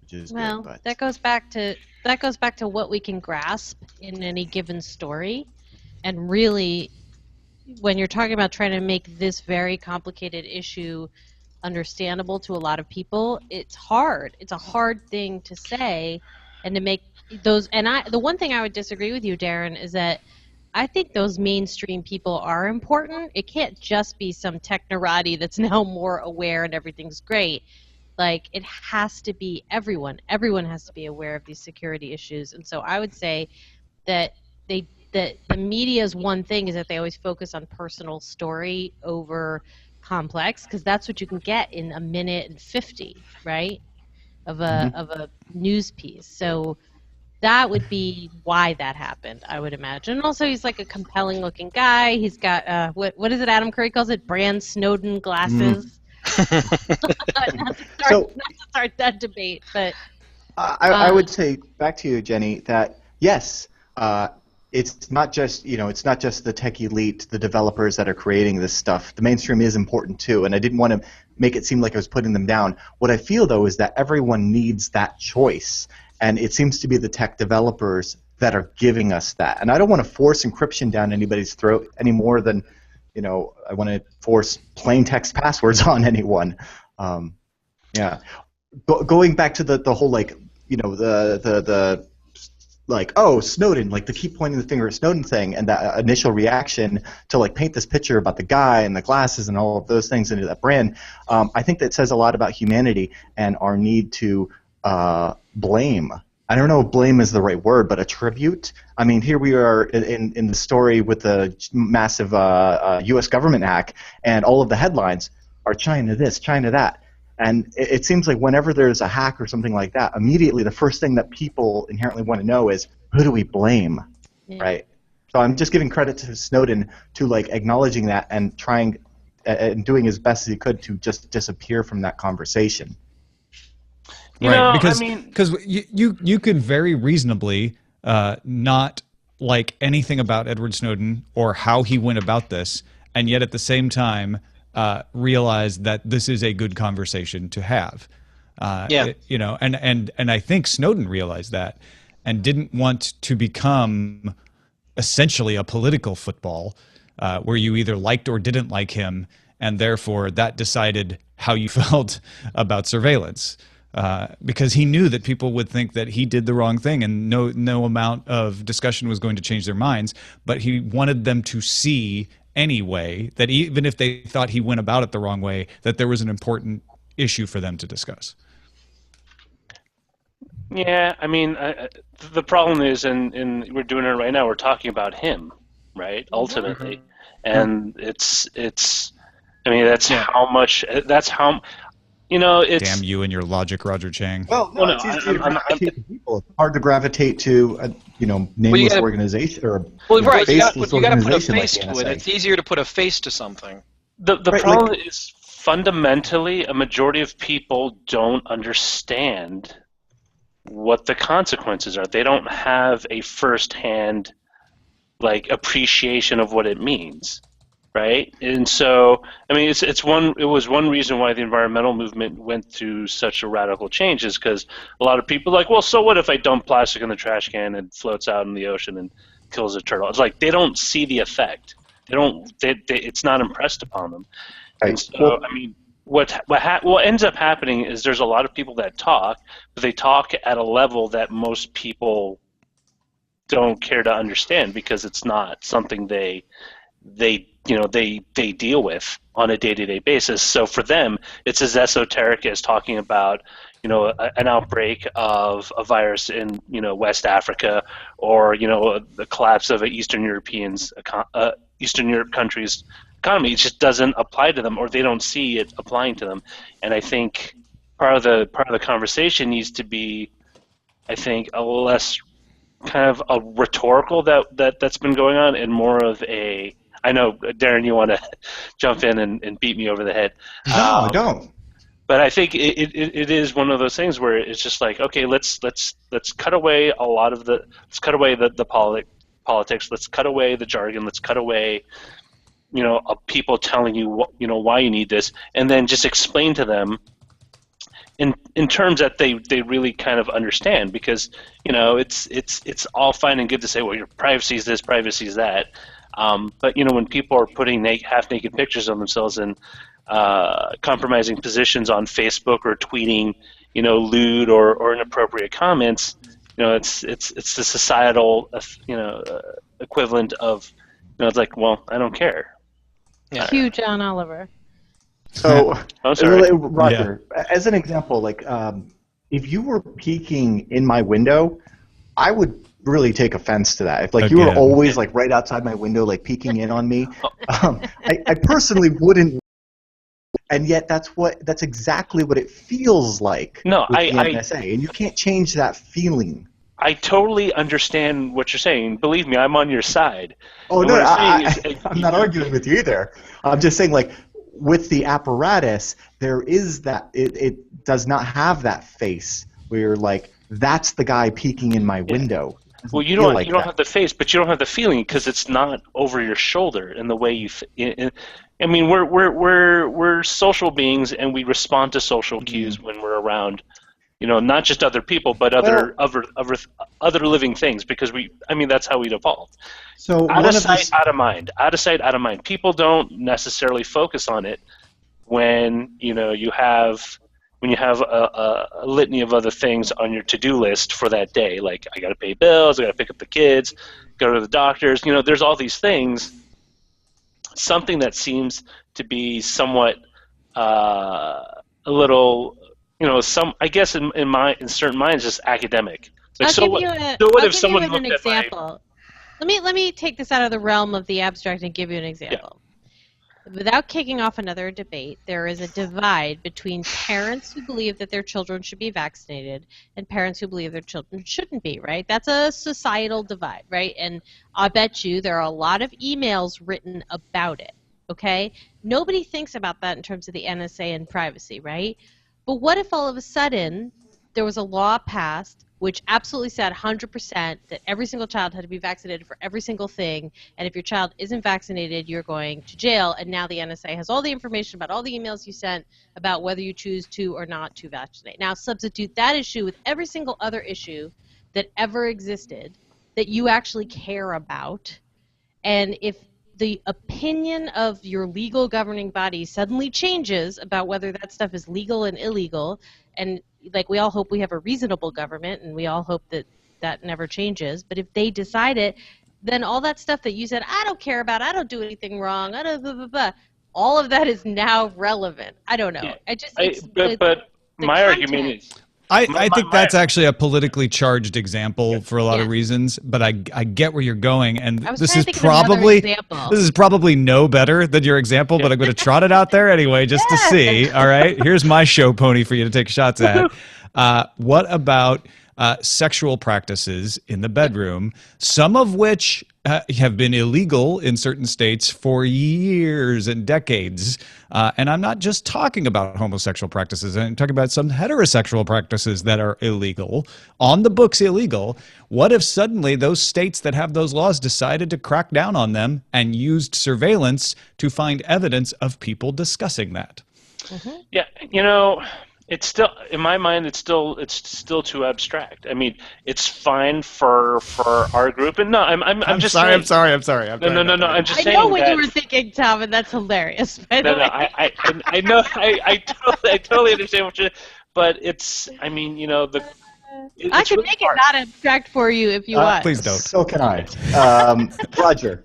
which is good. But. that goes back to what we can grasp in any given story, and really, when you're talking about trying to make this very complicated issue understandable to a lot of people, it's hard. It's a hard thing to say, and to make those. And the one thing I would disagree with you, Darren, is that I think those mainstream people are important. It can't just be some technorati that's now more aware and everything's great. Like, it has to be everyone. Everyone has to be aware of these security issues. And so I would say that the media's one thing is that they always focus on personal story over complex because that's what you can get in a minute and 50, right? Of a news piece. So that would be why that happened, I would imagine. Also, he's like a compelling looking guy. He's got what is it Adam Curry calls it? Brand Snowden glasses. not to start that debate, but I would say back to you, Jenny, that yes, it's not just the tech elite, the developers that are creating this stuff. The mainstream is important too, and I didn't want to make it seem like I was putting them down. What I feel though is that everyone needs that choice, and it seems to be the tech developers that are giving us that. And I don't want to force encryption down anybody's throat any more than I want to force plain text passwords on anyone. Yeah. Going back to the whole Snowden, like the keep pointing the finger at Snowden thing, and that initial reaction to paint this picture about the guy and the glasses and all of those things into that brand, I think that says a lot about humanity and our need to blame. I don't know if blame is the right word, but attribute. I mean, here we are in the story with the massive U.S. government hack, and all of the headlines are China this, China that. And it seems like whenever there's a hack or something like that, immediately the first thing that people inherently want to know is, who do we blame, right? So I'm just giving credit to Snowden to acknowledging that and trying and doing as best as he could to just disappear from that conversation. Right, because you could very reasonably not like anything about Edward Snowden or how he went about this, and yet at the same time realize that this is a good conversation to have. And I think Snowden realized that and didn't want to become essentially a political football where you either liked or didn't like him, and therefore that decided how you felt about surveillance. Because he knew that people would think that he did the wrong thing, and no amount of discussion was going to change their minds. But he wanted them to see anyway that even if they thought he went about it the wrong way, that there was an important issue for them to discuss. Yeah, I mean, the problem is, and we're doing it right now. We're talking about him, right? Ultimately, and it's. I mean, that's how much. That's how. It's... Damn you and your logic, Roger Chang. Well, no, it's easy to gravitate to people. It's hard to gravitate to nameless organization or faceless you got to put a organization face like to it. It's easier to put a face to something. The problem is fundamentally a majority of people don't understand what the consequences are. They don't have a first-hand appreciation of what it means. Right, and so I mean, it was one reason why the environmental movement went through such a radical change, is because a lot of people are like, well, so what if I dump plastic in the trash can and it floats out in the ocean and kills a turtle? It's like they don't see the effect. It's not impressed upon them. Right. And so I mean, what ends up happening is there's a lot of people that talk, but they talk at a level that most people don't care to understand because it's not something they deal with on a day-to-day basis. So for them, it's as esoteric as talking about, an outbreak of a virus in, West Africa, or, the collapse of an Eastern Europe country's economy. It just doesn't apply to them, or they don't see it applying to them. And I think part of the conversation needs to be, I think, a less kind of a rhetorical that's been going on, and more of a, I know, Darren, you want to jump in and beat me over the head. No, I don't. But I think it is one of those things where it's just like, okay, let's cut away the politics. Let's cut away the jargon. Let's cut away, people telling you why you need this, and then just explain to them in terms that they really kind of understand. Because it's all fine and good to say, well, your privacy is this, privacy is that. But when people are putting half-naked pictures of themselves and compromising positions on Facebook or tweeting, lewd or inappropriate comments, it's the societal, equivalent of, it's like, well, I don't care. Yeah. Cue John Oliver. So, Roger, as an example, if you were peeking in my window, I would really take offense to that. If you were always right outside my window, peeking in on me, I personally wouldn't and yet that's exactly what it feels like No, with the NSA, and you can't change that feeling. I totally understand what you're saying. Believe me, I'm on your side. Oh, And no, what I'm saying is, I'm not arguing with you either. I'm just saying, like, with the apparatus, there is that, it does not have that face where you're like, that's the guy peeking in my window. Well, you don't have the face, but you don't have the feeling because it's not over your shoulder in the way you. I mean, we're social beings, and we respond to social cues when we're around. Not just other people, but other living things, because that's how we'd evolved. So out of sight, out of mind. Out of sight, out of mind. People don't necessarily focus on it when you have a litany of other things on your to-do list for that day. Like, I got to pay bills, I got to pick up the kids, go to the doctors. There's all these things. Something that seems to be somewhat a little. I guess in certain minds, just academic. Like, I'll give you an example. Let me take this out of the realm of the abstract and give you an example. Yeah. Without kicking off another debate, there is a divide between parents who believe that their children should be vaccinated and parents who believe their children shouldn't be, right? That's a societal divide, right? And I bet you there are a lot of emails written about it, okay? Nobody thinks about that in terms of the NSA and privacy, right? But what if all of a sudden there was a law passed which absolutely said 100% that every single child had to be vaccinated for every single thing, and if your child isn't vaccinated, you're going to jail, and now the NSA has all the information about all the emails you sent about whether you choose to or not to vaccinate. Now substitute that issue with every single other issue that ever existed that you actually care about, and if the opinion of your legal governing body suddenly changes about whether that stuff is legal and illegal, and like we all hope we have a reasonable government, and we all hope that that never changes, but if they decide it, then all that stuff that you said, I don't care about, I don't do anything wrong, I don't blah, blah, blah, all of that is now relevant. I don't know. But my argument is, I think that's actually a politically charged example for a lot of reasons, but I get where you're going, and this is probably no better than your example, but I'm going to trot it out there anyway just to see. All right, here's my show pony for you to take shots at. What about sexual practices in the bedroom, some of which have been illegal in certain states for years and decades. And I'm not just talking about homosexual practices. I'm talking about some heterosexual practices that are illegal, on the books illegal. What if suddenly those states that have those laws decided to crack down on them and used surveillance to find evidence of people discussing that? Mm-hmm. Yeah, it's still, in my mind, it's still too abstract. I mean, it's fine for our group, and no, I'm just sorry. saying, I'm sorry. No. I'm just saying. I know what you were thinking, Tom, and that's hilarious. By the way. I know. I totally understand what you're. But it's. I mean, I can make it not abstract for you if you want. Please don't. So can I, Roger.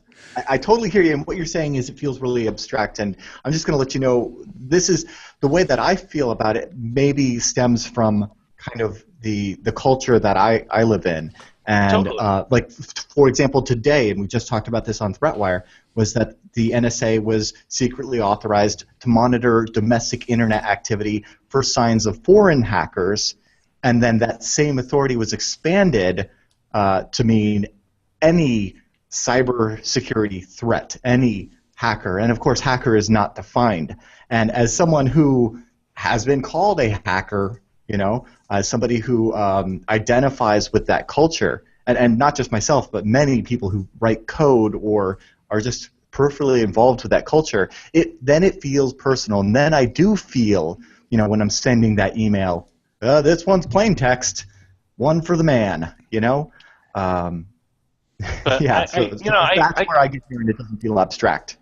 I totally hear you, and what you're saying is it feels really abstract, and I'm just going to let you know this is the way that I feel about it. Maybe stems from kind of the culture that I live in, and totally. Like for example, today, and we just talked about this on ThreatWire, was that the NSA was secretly authorized to monitor domestic internet activity for signs of foreign hackers, and then that same authority was expanded to mean any cybersecurity threat, any hacker, and of course hacker is not defined. And as someone who has been called a hacker, as somebody who identifies with that culture, and not just myself, but many people who write code or are just peripherally involved with that culture, then it feels personal, and then I do feel, when I'm sending that email, this one's plain text, one for the man, yeah, that's where I get here, and it doesn't feel abstract.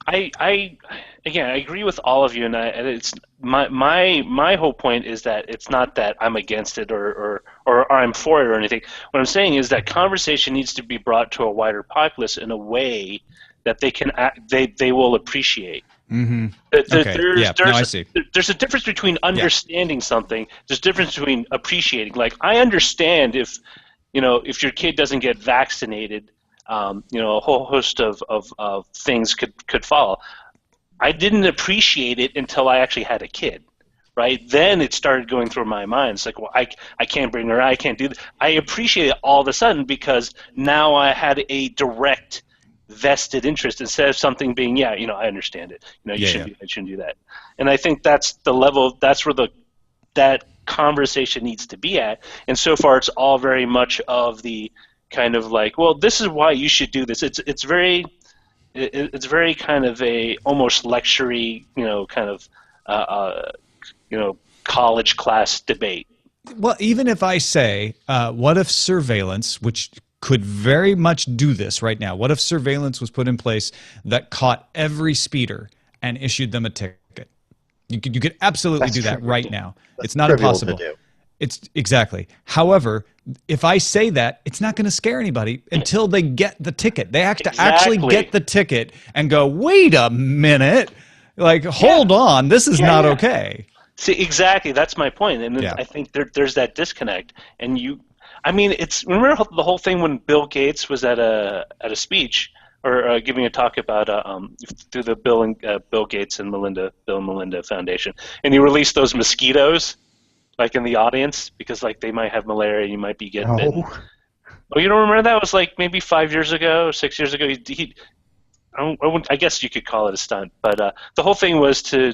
I agree with all of you, and it's my whole point is that it's not that I'm against it or I'm for it or anything. What I'm saying is that conversation needs to be brought to a wider populace in a way that they will appreciate. Mm-hmm. I see. There's a difference between understanding something. There's a difference between appreciating. Like, I understand if your kid doesn't get vaccinated, a whole host of things could follow. I didn't appreciate it until I actually had a kid. Right? Then it started going through my mind. It's like, well, I can't bring her. I can't do that. I appreciate it all of a sudden because now I had a direct vested interest instead of something being, I understand it. You shouldn't do that. And I think that's the level. That's where that conversation needs to be at. And so far, it's all very much of the kind of like, well, this is why you should do this. It's very kind of a almost lecture-y, kind of. College class debate. Well, even if I say, what if surveillance, which could very much do this right now, what if surveillance was put in place that caught every speeder and issued them a ticket? You could absolutely do that right now. It's not impossible. To do. It's exactly. However, if I say that, it's not going to scare anybody until they get the ticket. They have to actually get the ticket and go, wait a minute. Like, hold on, this is not okay. See, exactly. That's my point, and I think there's that disconnect. And remember the whole thing when Bill Gates was at a speech or giving a talk about through the Bill Gates and Bill and Melinda Foundation, and he released those mosquitoes, like in the audience, because like they might have malaria, and you might be getting bitten. Oh, you don't remember that? It was like maybe 5 years ago, 6 years ago. I guess you could call it a stunt, but the whole thing was to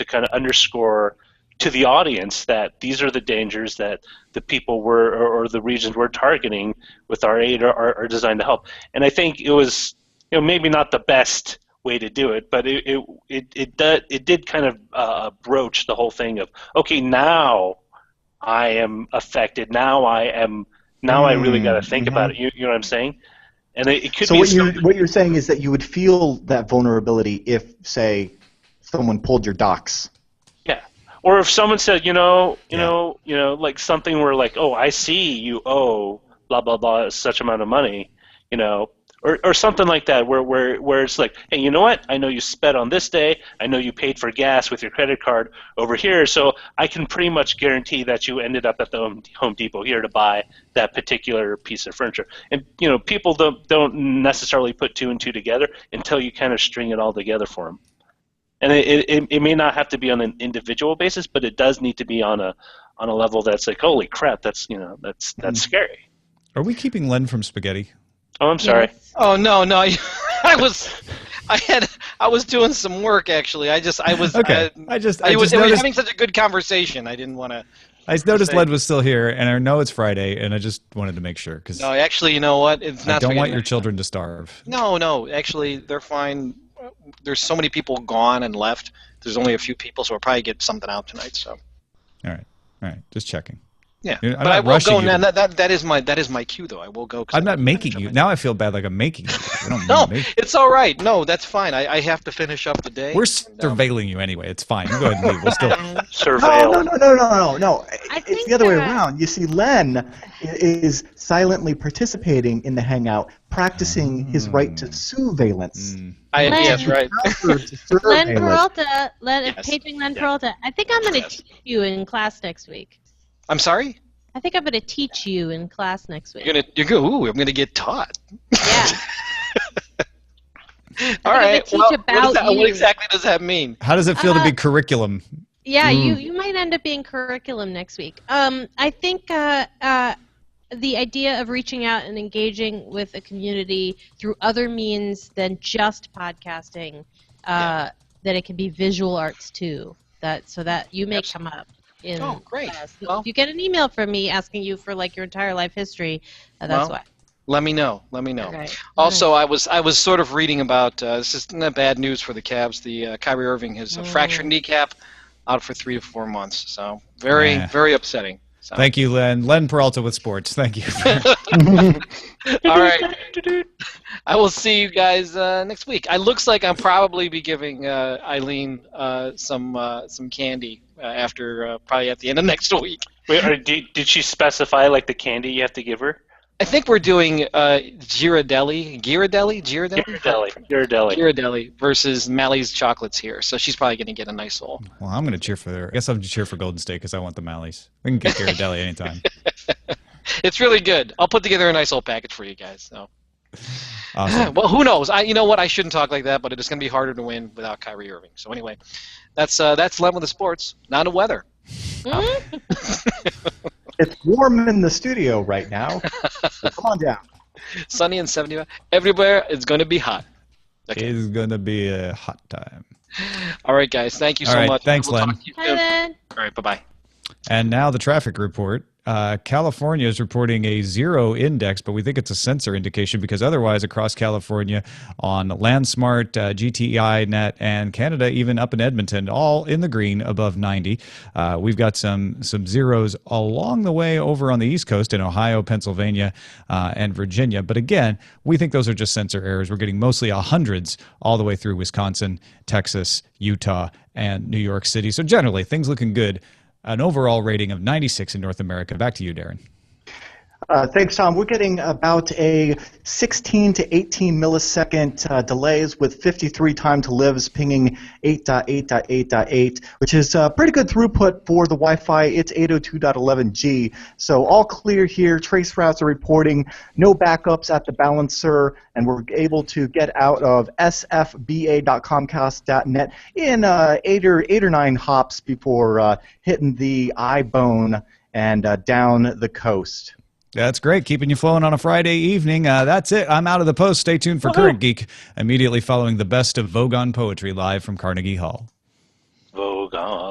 kind of underscore to the audience that these are the dangers that the people or the regions we're targeting with our aid are designed to help. And I think it was maybe not the best way to do it, but it did kind of broach the whole thing of, okay, now I am affected. Now I really got to think about it. You know what I'm saying? And it could be. So what you're saying is that you would feel that vulnerability if, say, someone pulled your docs. Yeah, or if someone said, like something where like, oh, I see you owe blah blah blah such amount of money, or something like that, where it's like, hey, you know what? I know you spent on this day. I know you paid for gas with your credit card over here, so I can pretty much guarantee that you ended up at the Home Depot here to buy that particular piece of furniture. And people don't necessarily put two and two together until you kind of string it all together for them. And it may not have to be on an individual basis, but it does need to be on a level that's like, holy crap, that's scary. Are we keeping Len from spaghetti? Oh, I'm sorry. Yes. Oh no, I was doing some work actually. I was having such a good conversation. I didn't want to. I noticed Len was still here, and I know it's Friday, and I just wanted to make sure because. No, actually, you know what? It's not. I don't want your children to starve. No, actually, they're fine. There's so many people gone and left. There's only a few people, so I'll probably get something out tonight. So. All right, just checking. Yeah, but I will go. Now, that is my cue, though. I will go. I'm not making you. Now I feel bad, like I'm making you. No, it's all right. No, that's fine. I have to finish up the day. We're surveilling you anyway. It's fine. You go ahead and leave. We'll still surveil. No. It's the other way around. You see, Len is silently participating in the hangout, practicing his right to surveillance. Yes, right. Len Peralta, paging Len Peralta. I think I'm going to teach you in class next week. I'm sorry? I think I'm going to teach you in class next week. Ooh, I'm going to get taught. Yeah. All right. What exactly does that mean? How does it feel to be curriculum? Yeah, you might end up being curriculum next week. I think the idea of reaching out and engaging with a community through other means than just podcasting, that it can be visual arts too. So that you may come up. Oh, great. So if you get an email from me asking you for like your entire life history, that's why. Let me know. Right. Also, I was sort of reading about this is not bad news for the Cavs. The Kyrie Irving has a fractured kneecap, out for 3 to 4 months. So very upsetting. So. Thank you, Len. Len Peralta with sports. Thank you. All right. I will see you guys next week. It looks like I'll probably be giving Eileen some candy after probably at the end of next week. Wait, did she specify like the candy you have to give her? I think we're doing Ghirardelli versus Mally's chocolates here. So she's probably going to get a nice little. Well, I'm going to cheer for her. I guess I'm going to cheer for Golden State because I want the Mally's. We can get Ghirardelli anytime. It's really good. I'll put together a nice little package for you guys. So. Awesome. Well, who knows? You know what? I shouldn't talk like that, but it is going to be harder to win without Kyrie Irving. So anyway, that's Len with the sports, not the weather. It's warm in the studio right now. So come on down. Sunny and 70. Everywhere it's going to be hot. Okay. It's going to be a hot time. All right, guys. Thank you All so right, much. thanks, We'll Len. talk to you Hi, soon. Len. All right, bye-bye. And now the traffic report. California is reporting a 0 index, but we think it's a sensor indication because otherwise across California on LandSmart, GTI Net, and Canada, even up in Edmonton, all in the green above 90. We've got some zeros along the way over on the East Coast in Ohio, Pennsylvania, and Virginia. But again, we think those are just sensor errors. We're getting mostly hundreds all the way through Wisconsin, Texas, Utah, and New York City. So generally, things looking good. An overall rating of 96 in North America. Back to you, Darren. Thanks, Tom. We're getting about a 16 to 18 millisecond delays with 53 time to lives pinging 8.8.8.8, which is pretty good throughput for the Wi-Fi. It's 802.11g. So all clear here. Trace routes are reporting no backups at the balancer, and we're able to get out of sfba.comcast.net in 8 or 9 hops before hitting the iBone and down the coast. That's great. Keeping you flowing on a Friday evening. That's it. I'm out of the post. Stay tuned for Current Geek, immediately following the best of Vogon Poetry live from Carnegie Hall. Vogon.